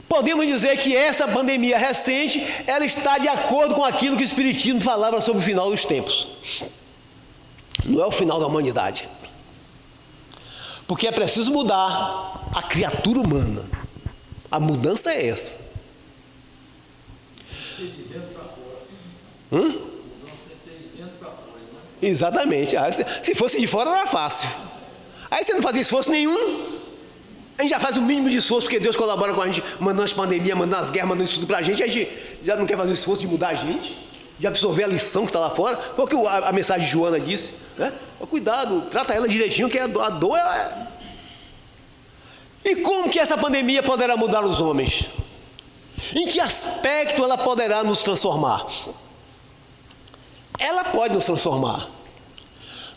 Podemos dizer que essa pandemia recente, ela está de acordo com aquilo que o Espiritismo falava sobre o final dos tempos. Não é o final da humanidade. Porque é preciso mudar a criatura humana. A mudança é essa.
Tem que ser de dentro para fora.
A
mudança tem que ser de dentro para fora. Né?
Exatamente. Se fosse de fora era fácil. Aí você não fazia esforço nenhum. A gente já faz o mínimo de esforço, porque Deus colabora com a gente, mandando as pandemias, mandando as guerras, mandando isso tudo pra gente. A gente já não quer fazer o esforço de mudar a gente. de absorver a lição que está lá fora. Foi o que a mensagem de Joana disse, né? Cuidado, trata ela direitinho, que a dor é... E como que essa pandemia poderá mudar os homens? Em que aspecto ela poderá nos transformar? Ela pode nos transformar.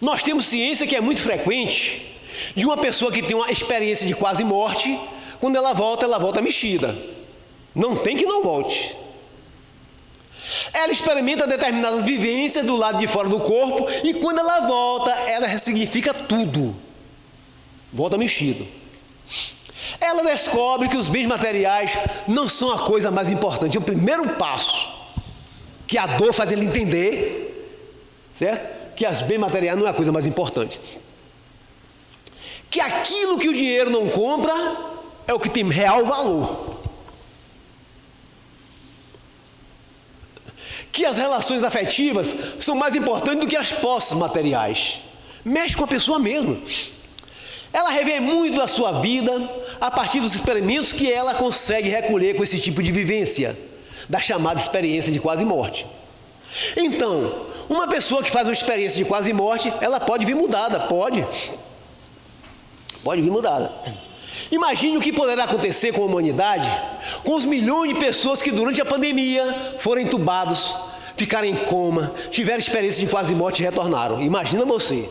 Nós temos ciência que é muito frequente de uma pessoa que tem uma experiência de quase morte, quando ela volta mexida. Não tem que não volte. Ela experimenta determinadas vivências do lado de fora do corpo e quando ela volta, ela ressignifica tudo. Volta mexido. Ela descobre que os bens materiais não são a coisa mais importante. É o primeiro passo que a dor faz ele entender, certo? Que os bens materiais não é a coisa mais importante. Que aquilo que o dinheiro não compra é o que tem real valor. Que as relações afetivas são mais importantes do que as posses materiais. Mexe com a pessoa mesmo. Ela revê muito da sua vida a partir dos experimentos que ela consegue recolher com esse tipo de vivência, da chamada experiência de quase morte. Então, uma pessoa que faz uma experiência de quase morte, ela pode vir mudada, pode vir mudada. Imagine o que poderá acontecer com a humanidade, com os milhões de pessoas que durante a pandemia foram entubados, ficaram em coma, tiveram experiência de quase morte e retornaram. Imagina você.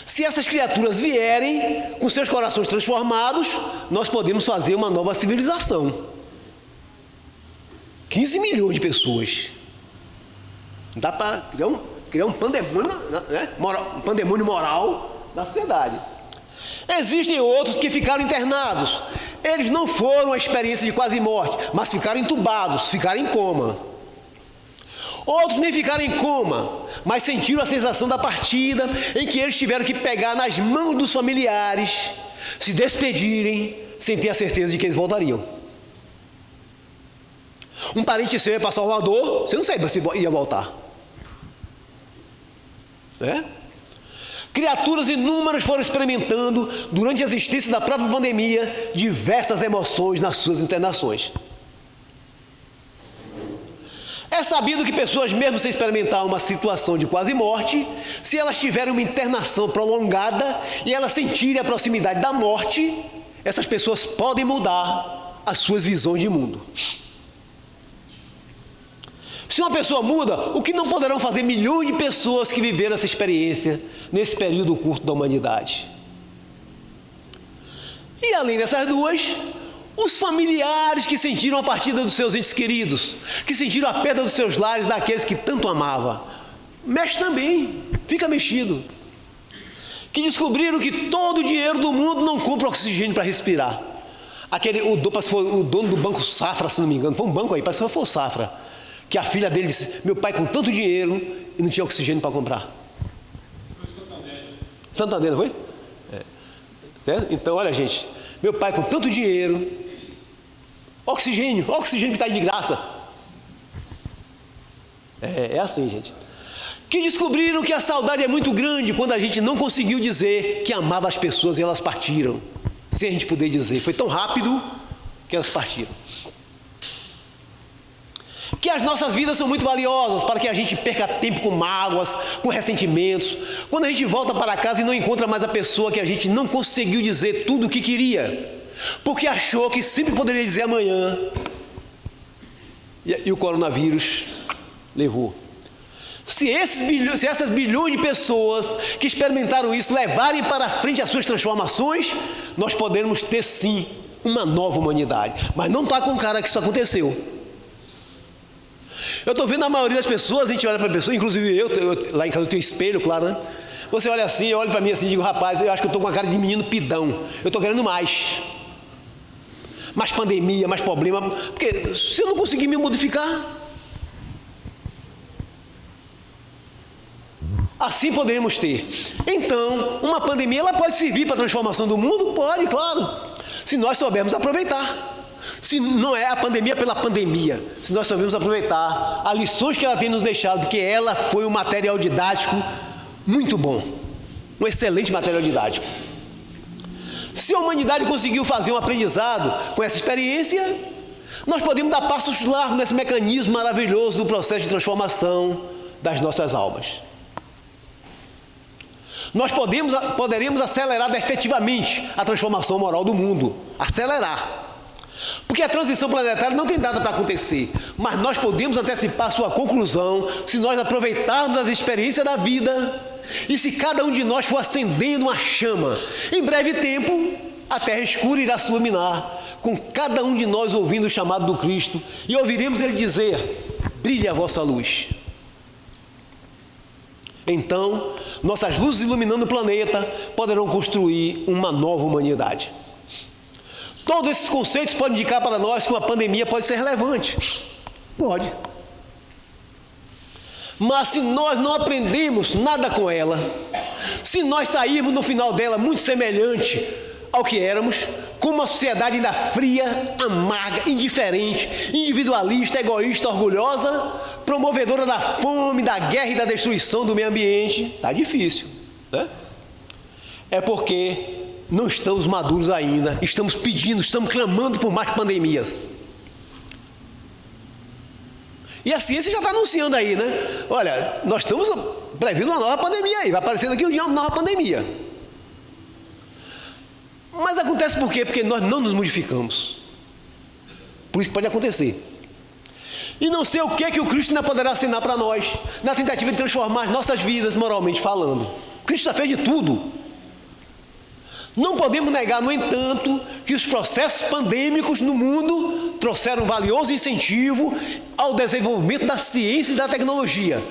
Se essas criaturas vierem com seus corações transformados, nós podemos fazer uma nova civilização. 15 milhões de pessoas. Dá para criar um pandemônio, né? Um pandemônio moral na sociedade. Existem outros que ficaram internados. Eles não foram a experiência de quase morte, mas ficaram entubados, ficaram em coma. Outros nem ficaram em coma, mas sentiram a sensação da partida, em que eles tiveram que pegar nas mãos dos familiares, se despedirem, sem ter a certeza de que eles voltariam. Um parente seu ia para Salvador, você não sabia se ia voltar. Né? Criaturas inúmeras foram experimentando, durante a existência da própria pandemia, diversas emoções nas suas internações. É sabido que pessoas, mesmo sem experimentar uma situação de quase morte, se elas tiverem uma internação prolongada e elas sentirem a proximidade da morte, essas pessoas podem mudar as suas visões de mundo. Se uma pessoa muda, o que não poderão fazer milhões de pessoas que viveram essa experiência nesse período curto da humanidade? E além dessas duas, os familiares que sentiram a partida dos seus entes queridos, que sentiram a perda dos seus lares, daqueles que tanto amava, mexe também, fica mexido. Que descobriram que todo o dinheiro do mundo não compra oxigênio para respirar. O dono do Banco Safra, se não me engano, foi um banco aí, parece que foi o Safra, que a filha dele disse, meu pai com tanto dinheiro e não tinha oxigênio para comprar.
Foi Santander.
Santander, não foi? Certo? Então, olha, gente, meu pai com tanto dinheiro, oxigênio que está aí de graça. É assim, gente. Que descobriram que a saudade é muito grande quando a gente não conseguiu dizer que amava as pessoas e elas partiram. Sem a gente poder dizer. Foi tão rápido que elas partiram. Que as nossas vidas são muito valiosas para que a gente perca tempo com mágoas, com ressentimentos. Quando a gente volta para casa e não encontra mais a pessoa que a gente não conseguiu dizer tudo o que queria, porque achou que sempre poderia dizer amanhã, e o coronavírus levou. Se essas bilhões de pessoas que experimentaram isso levarem para frente as suas transformações, nós podemos ter sim uma nova humanidade. Mas não está com cara que isso aconteceu. Eu estou vendo a maioria das pessoas, a gente olha para a pessoa, inclusive eu lá em casa eu tenho espelho, claro, né? Você olha assim, olha para mim assim e digo, rapaz, eu acho que eu estou com a cara de menino pidão. Eu estou querendo mais. Mais pandemia, mais problema. Porque se eu não conseguir me modificar, assim poderíamos ter. Então, uma pandemia ela pode servir para a transformação do mundo? Pode, claro. Se nós soubermos aproveitar. Se não é a pandemia pela pandemia, se nós soubermos aproveitar as lições que ela tem nos deixado, porque ela foi um material didático muito bom, um excelente material didático. Se a humanidade conseguiu fazer um aprendizado com essa experiência, Nós podemos dar passos largos nesse mecanismo maravilhoso do processo de transformação das nossas almas. Nós poderemos acelerar efetivamente a transformação moral do mundo. Acelerar. Porque a transição planetária não tem data para acontecer, mas nós podemos antecipar sua conclusão se nós aproveitarmos as experiências da vida e se cada um de nós for acendendo uma chama. Em breve tempo, a terra escura irá se iluminar, com cada um de nós ouvindo o chamado do Cristo, e ouviremos ele dizer: brilhe a vossa luz. Então, nossas luzes iluminando o planeta poderão construir uma nova humanidade. Todos esses conceitos podem indicar para nós que uma pandemia pode ser relevante. Pode. Mas se nós não aprendemos nada com ela, se nós sairmos no final dela muito semelhante ao que éramos, com uma sociedade ainda fria, amarga, indiferente, individualista, egoísta, orgulhosa, promovedora da fome, da guerra e da destruição do meio ambiente, está difícil, né? É porque não estamos maduros ainda, estamos pedindo, estamos clamando por mais pandemias. E a ciência já está anunciando aí, né? Olha, nós estamos prevendo uma nova pandemia aí, vai aparecer daqui um dia uma nova pandemia. Mas acontece por quê? Porque nós não nos modificamos. Por isso que pode acontecer. E não sei o que o Cristo ainda poderá ensinar para nós, na tentativa de transformar as nossas vidas moralmente falando. Cristo já fez de tudo. Não podemos negar, no entanto, que os processos pandêmicos no mundo trouxeram um valioso incentivo ao desenvolvimento da ciência e da tecnologia.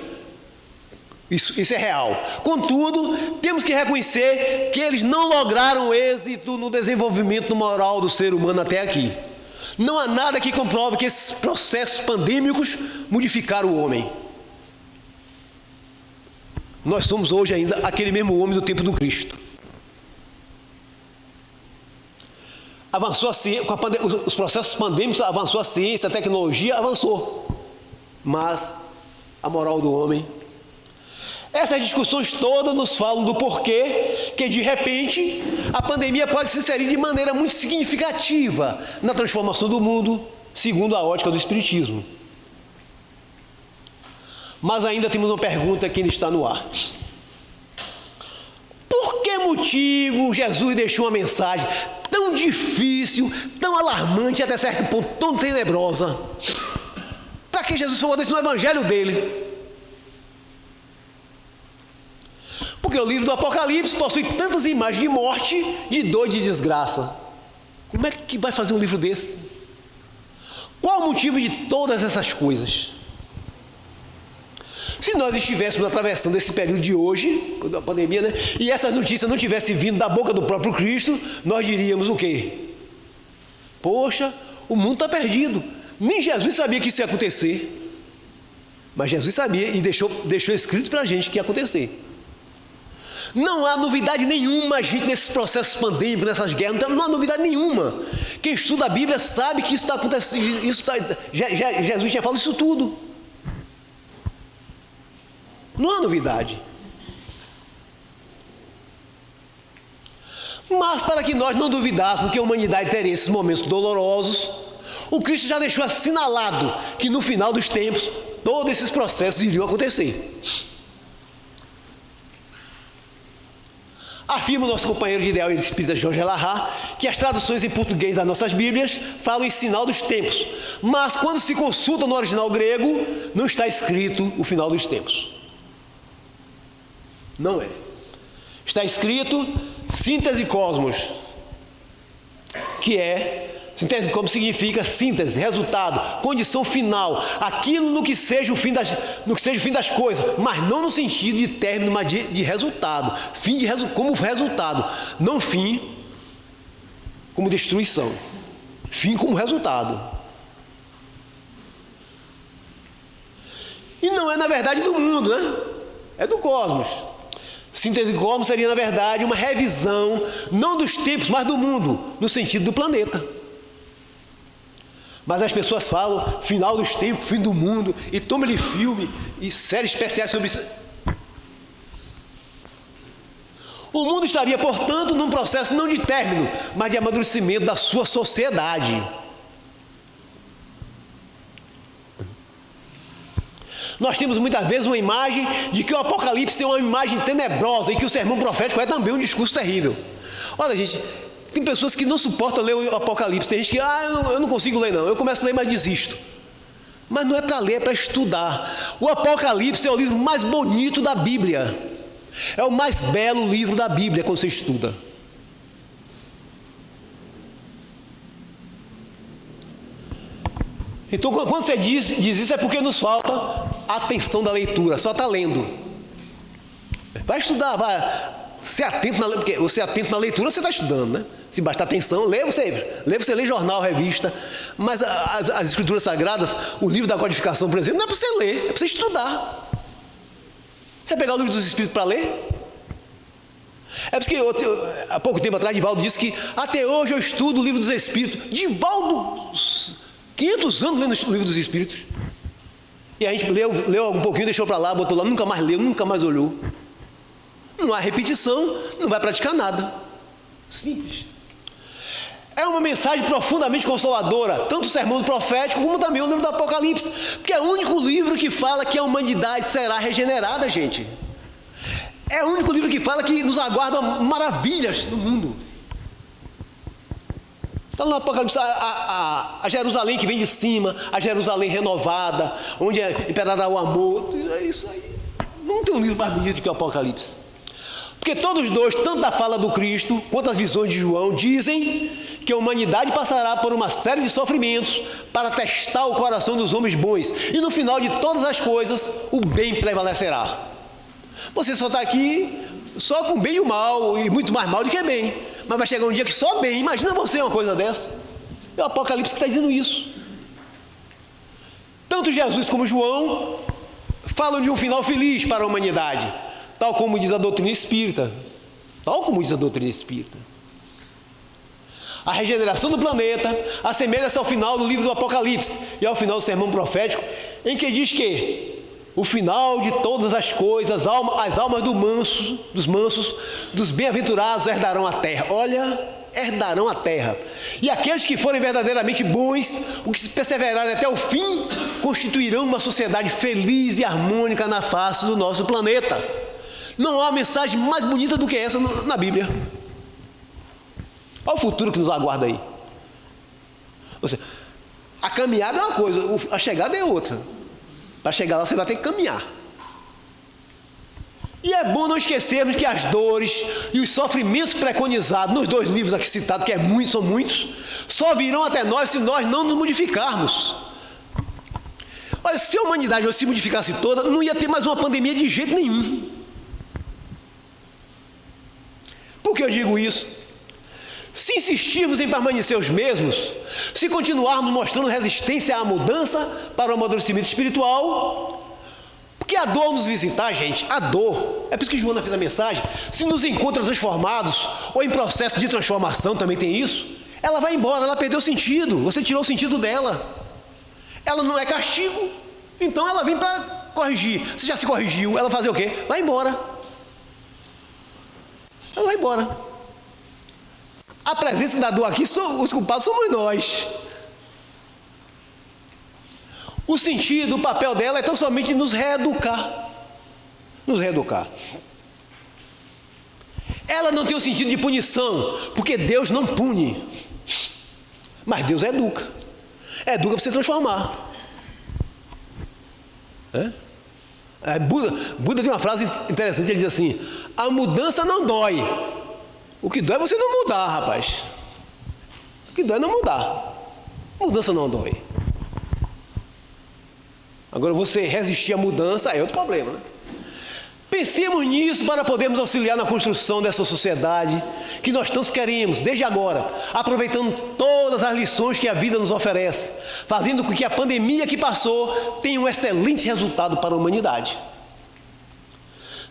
Isso é real. Contudo, temos que reconhecer que eles não lograram êxito no desenvolvimento moral do ser humano até aqui. Não há nada que comprove que esses processos pandêmicos modificaram o homem. Nós somos hoje ainda aquele mesmo homem do tempo do Cristo. Avançou a ciência, os processos pandêmicos, avançou a ciência, a tecnologia avançou. Mas a moral do homem. Essas discussões todas nos falam do porquê que, de repente, a pandemia pode se inserir de maneira muito significativa na transformação do mundo, segundo a ótica do Espiritismo. Mas ainda temos uma pergunta que ainda está no ar. Por que motivo Jesus deixou uma mensagem tão difícil, tão alarmante, até certo ponto, tão tenebrosa? Para que Jesus falou isso no evangelho dele? Porque o livro do Apocalipse possui tantas imagens de morte, de dor e de desgraça. Como é que vai fazer um livro desse? Qual o motivo de todas essas coisas? Se nós estivéssemos atravessando esse período de hoje, da pandemia, né, e essas notícias não tivessem vindo da boca do próprio Cristo, nós diríamos o quê? Poxa, o mundo está perdido. Nem Jesus sabia que isso ia acontecer. Mas Jesus sabia e deixou escrito para a gente que ia acontecer. Não há novidade nenhuma, gente, nesses processos pandêmicos, nessas guerras, não há novidade nenhuma. Quem estuda a Bíblia sabe que isso está acontecendo, Jesus já falou isso tudo. Não há novidade. Mas para que nós não duvidássemos que a humanidade teria esses momentos dolorosos, o Cristo já deixou assinalado que no final dos tempos, todos esses processos iriam acontecer. Afirma o nosso companheiro de ideal e espírita Jorge Elahá que as traduções em português das nossas Bíblias falam em sinal dos tempos, mas quando se consulta no original grego, não está escrito o final dos tempos. Não é. Está escrito síntese cosmos, que é, síntese cosmos significa síntese, resultado, condição final, aquilo no que seja o fim das coisas, mas não no sentido de término, mas de resultado, como resultado, não fim como destruição, fim como resultado. E não é na verdade do mundo, né? É do cosmos. Síntese de cosmos seria, na verdade, uma revisão, não dos tempos, mas do mundo, no sentido do planeta. Mas as pessoas falam final dos tempos, fim do mundo, e toma-lhe filme e séries especiais sobre isso. O mundo estaria, portanto, num processo não de término, mas de amadurecimento da sua sociedade. Nós temos muitas vezes uma imagem de que o Apocalipse é uma imagem tenebrosa e que o sermão profético é também um discurso terrível. Olha, gente, tem pessoas que não suportam ler o Apocalipse. Tem gente que, eu não consigo ler não. Eu começo a ler, mas desisto. Mas não é para ler, é para estudar. O Apocalipse é o livro mais bonito da Bíblia. É o mais belo livro da Bíblia quando você estuda. Então, quando você diz isso, é porque nos falta atenção da leitura. Só está lendo. Vai estudar, vai ser atento na leitura. Porque você é atento na leitura, você está estudando, né? Se bastar atenção, você lê jornal, revista. Mas as escrituras sagradas, o livro da codificação, por exemplo, não é para você ler, é para você estudar. Você pegar o livro dos Espíritos para ler? É porque há pouco tempo atrás, Divaldo disse que até hoje eu estudo o livro dos Espíritos. Divaldo, 500 anos lendo o livro dos Espíritos. E a gente leu um pouquinho, deixou para lá, botou lá, nunca mais leu, nunca mais olhou. Não há repetição, não vai praticar nada. Simples. É uma mensagem profundamente consoladora, tanto o sermão profético como também o livro do Apocalipse, porque é o único livro que fala que a humanidade será regenerada, gente. É o único livro que fala que nos aguardam maravilhas no mundo. Está no Apocalipse a Jerusalém que vem de cima, a Jerusalém renovada, onde imperará o amor. É isso aí. Não tem um livro mais bonito que o Apocalipse. Porque todos dois, tanto a fala do Cristo quanto as visões de João, dizem que a humanidade passará por uma série de sofrimentos para testar o coração dos homens bons. E no final de todas as coisas, o bem prevalecerá. Você só está aqui só com bem e o mal, e muito mais mal do que bem. Mas vai chegar um dia que só bem. Imagina você uma coisa dessa. É o Apocalipse que está dizendo isso. Tanto Jesus como João falam de um final feliz para a humanidade. Tal como diz a doutrina espírita. A regeneração do planeta assemelha-se ao final do livro do Apocalipse e ao final do sermão profético, em que diz que o final de todas as coisas, as almas dos mansos, dos bem-aventurados herdarão a terra. Olha, herdarão a terra. E aqueles que forem verdadeiramente bons, os que perseverarem até o fim, constituirão uma sociedade feliz e harmônica na face do nosso planeta. Não há mensagem mais bonita do que essa na Bíblia. Olha o futuro que nos aguarda aí. Ou seja, a caminhada é uma coisa, a chegada é outra. Para chegar lá você vai ter que caminhar. E é bom não esquecermos que as dores e os sofrimentos preconizados nos dois livros aqui citados, que são muitos, só virão até nós se nós não nos modificarmos. Olha, se a humanidade se modificasse toda, não ia ter mais uma pandemia de jeito nenhum. Por que eu digo isso? Se insistirmos em permanecer os mesmos, se continuarmos mostrando resistência à mudança para o amadurecimento espiritual, porque a dor nos visitar, gente, a dor, é por isso que Joana fez a mensagem, se nos encontra transformados, ou em processo de transformação, também tem isso, ela vai embora, ela perdeu o sentido, você tirou o sentido dela. Ela não é castigo, então ela vem para corrigir. Você já se corrigiu, ela fazer o quê? Vai embora. Ela vai embora. A presença da dor aqui, os culpados somos nós. O sentido, o papel dela é tão somente nos reeducar. Nos reeducar. Ela não tem o sentido de punição, porque Deus não pune. Mas Deus educa. Educa para você transformar. Buda tem uma frase interessante, ele diz assim: a mudança não dói. O que dói é você não mudar, rapaz. O que dói é não mudar. Mudança não dói. Agora você resistir à mudança é outro problema, né? Pensemos nisso para podermos auxiliar na construção dessa sociedade que nós tantos queremos, desde agora, aproveitando todas as lições que a vida nos oferece, fazendo com que a pandemia que passou tenha um excelente resultado para a humanidade.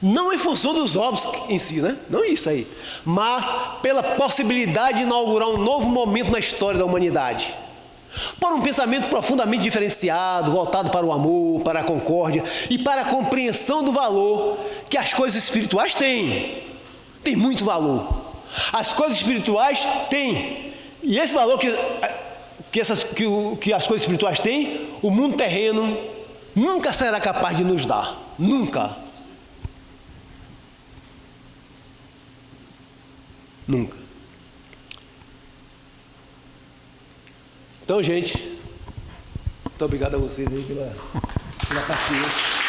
Não em função dos óbitos em si, né? Não isso aí, mas pela possibilidade de inaugurar um novo momento na história da humanidade. Por um pensamento profundamente diferenciado, voltado para o amor, para a concórdia e para a compreensão do valor que as coisas espirituais têm. Tem muito valor. As coisas espirituais têm. E esse valor que as coisas espirituais têm, o mundo terreno nunca será capaz de nos dar. Nunca. Nunca. Então, gente, muito obrigado a vocês aí pela paciência.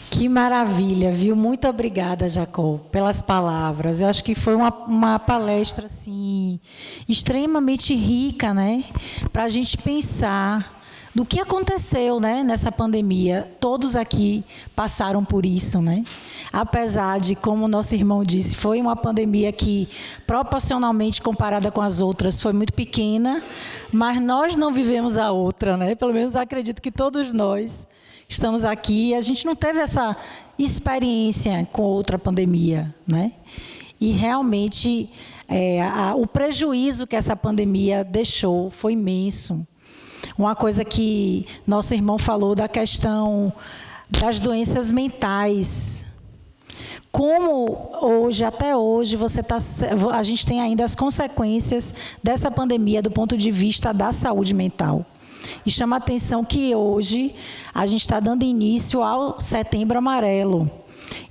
Que maravilha, viu? Muito obrigada, Jacó, pelas palavras. Eu acho que foi uma palestra assim, extremamente rica, né? Para a gente pensar no que aconteceu, né, nessa pandemia. Todos aqui passaram por isso, né? Apesar de, como o nosso irmão disse, foi uma pandemia que, proporcionalmente comparada com as outras, foi muito pequena, mas nós não vivemos a outra, né? Pelo menos acredito que todos nós estamos aqui e a gente não teve essa experiência com outra pandemia, né? E realmente o prejuízo que essa pandemia deixou foi imenso. Uma coisa que nosso irmão falou da questão das doenças mentais. Como hoje, até hoje, a gente tem ainda as consequências dessa pandemia do ponto de vista da saúde mental. E chama a atenção que hoje a gente está dando início ao Setembro Amarelo.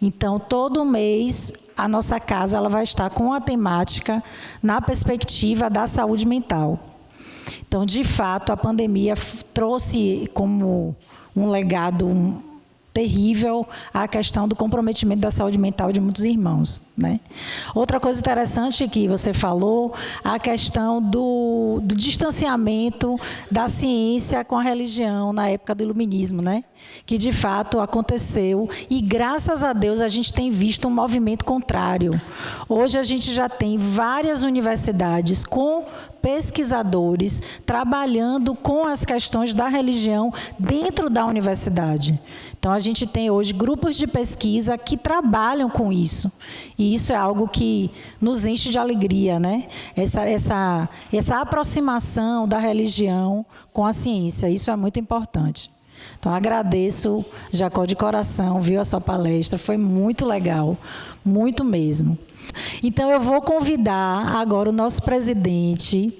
Então, todo mês, a nossa casa ela vai estar com a temática na perspectiva da saúde mental. Então, de fato, a pandemia trouxe como um legado terrível a questão do comprometimento da saúde mental de muitos irmãos, né? Outra coisa interessante que você falou, a questão do distanciamento da ciência com a religião na época do iluminismo, né? Que de fato aconteceu e graças a Deus a gente tem visto um movimento contrário. Hoje a gente já tem várias universidades com pesquisadores trabalhando com as questões da religião dentro da universidade. Então, a gente tem hoje grupos de pesquisa que trabalham com isso. E isso é algo que nos enche de alegria, né? Essa aproximação da religião com a ciência. Isso é muito importante. Então, agradeço, Jacó, de coração, viu a sua palestra. Foi muito legal, muito mesmo. Então, eu vou convidar agora o nosso presidente,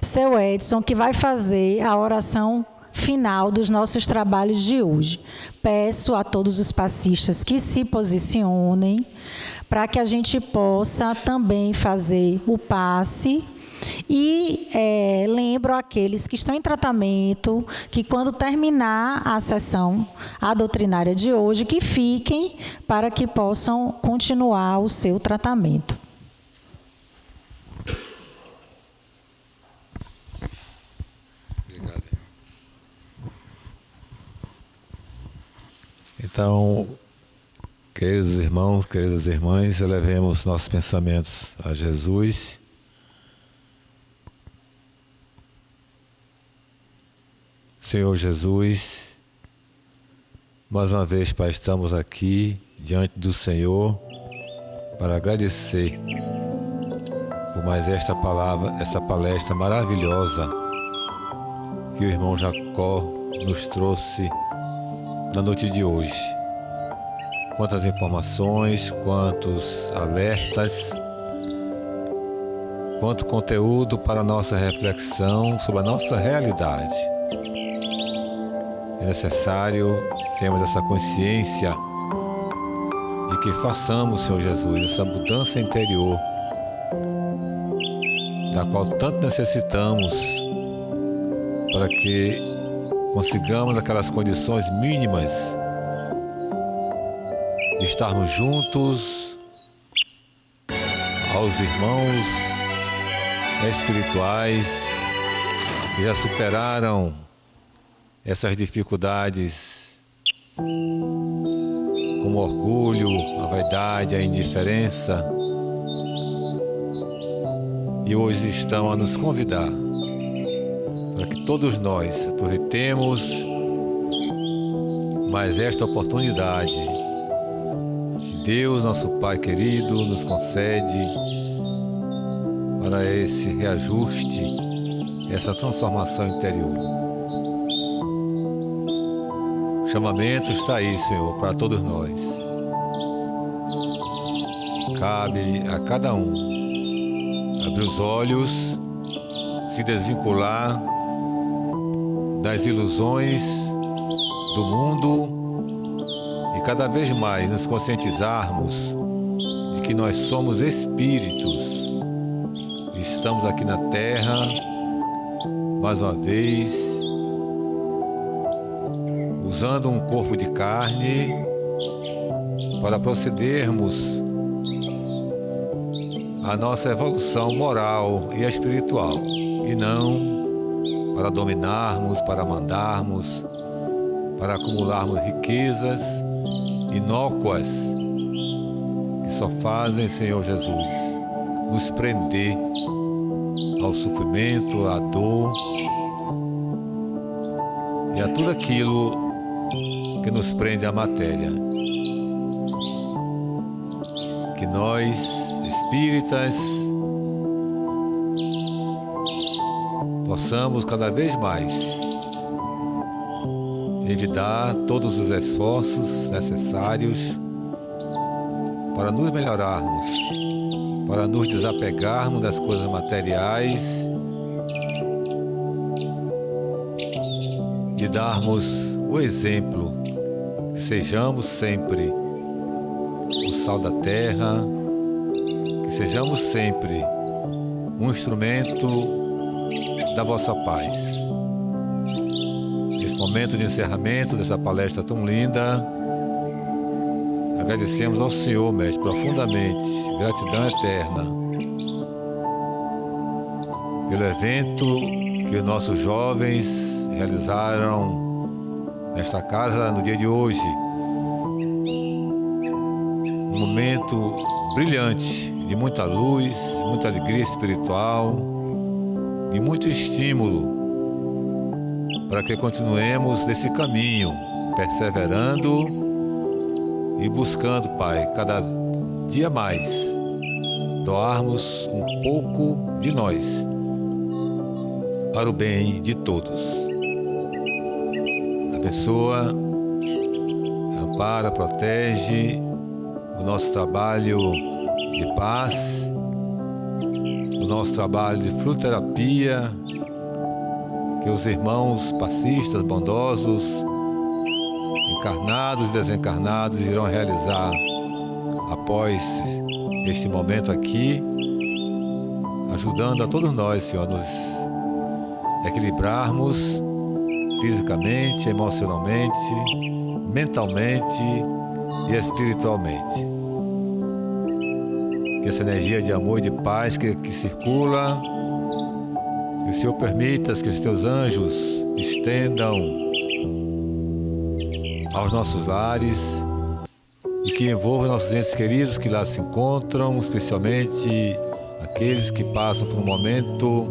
seu Edson, que vai fazer a oração final dos nossos trabalhos de hoje. Peço a todos os passistas que se posicionem para que a gente possa também fazer o passe e lembro àqueles que estão em tratamento que quando terminar a sessão doutrinária de hoje, que fiquem para que possam continuar o seu tratamento.
Então, queridos irmãos, queridas irmãs, elevemos nossos pensamentos a Jesus. Senhor Jesus, mais uma vez, Pai, estamos aqui diante do Senhor para agradecer por mais esta palavra, essa palestra maravilhosa que o irmão Jacó nos trouxe na noite de hoje. Quantas informações, quantos alertas, quanto conteúdo para a nossa reflexão sobre a nossa realidade. É necessário termos essa consciência de que façamos, Senhor Jesus, essa mudança interior da qual tanto necessitamos para que consigamos aquelas condições mínimas de estarmos juntos aos irmãos espirituais que já superaram essas dificuldades como o orgulho, a vaidade, a indiferença, e hoje estão a nos convidar para que todos nós aproveitemos mais esta oportunidade que Deus, nosso Pai querido, nos concede para esse reajuste, essa transformação interior. O chamamento está aí, Senhor, para todos nós. Cabe a cada um abrir os olhos, se desvincular das ilusões do mundo e cada vez mais nos conscientizarmos de que nós somos espíritos e estamos aqui na Terra mais uma vez usando um corpo de carne para procedermos a nossa evolução moral e espiritual, e não para dominarmos, para mandarmos, para acumularmos riquezas inócuas que só fazem, Senhor Jesus, nos prender ao sofrimento, à dor e a tudo aquilo que nos prende à matéria. Que nós, espíritas, possamos cada vez mais evitar todos os esforços necessários para nos melhorarmos, para nos desapegarmos das coisas materiais e darmos o exemplo, que sejamos sempre o sal da terra, que sejamos sempre um instrumento da vossa paz. Nesse momento de encerramento dessa palestra tão linda, agradecemos ao Senhor, Mestre, profundamente, gratidão eterna, pelo evento que os nossos jovens realizaram nesta casa no dia de hoje. Um momento brilhante, de muita luz, muita alegria espiritual e muito estímulo para que continuemos nesse caminho, perseverando e buscando, Pai, cada dia mais, doarmos um pouco de nós para o bem de todos. Abençoa, ampara, protege o nosso trabalho de paz, o nosso trabalho de fluterapia, que os irmãos passistas, bondosos, encarnados e desencarnados irão realizar após este momento aqui, ajudando a todos nós, Senhor, nos equilibrarmos fisicamente, emocionalmente, mentalmente e espiritualmente. Que essa energia de amor e de paz que circula, que o Senhor permita que os teus anjos estendam aos nossos lares e que envolva nossos entes queridos que lá se encontram, especialmente aqueles que passam por um momento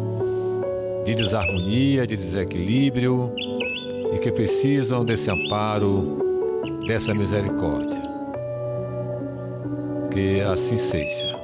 de desarmonia, de desequilíbrio e que precisam desse amparo, dessa misericórdia. Que assim seja.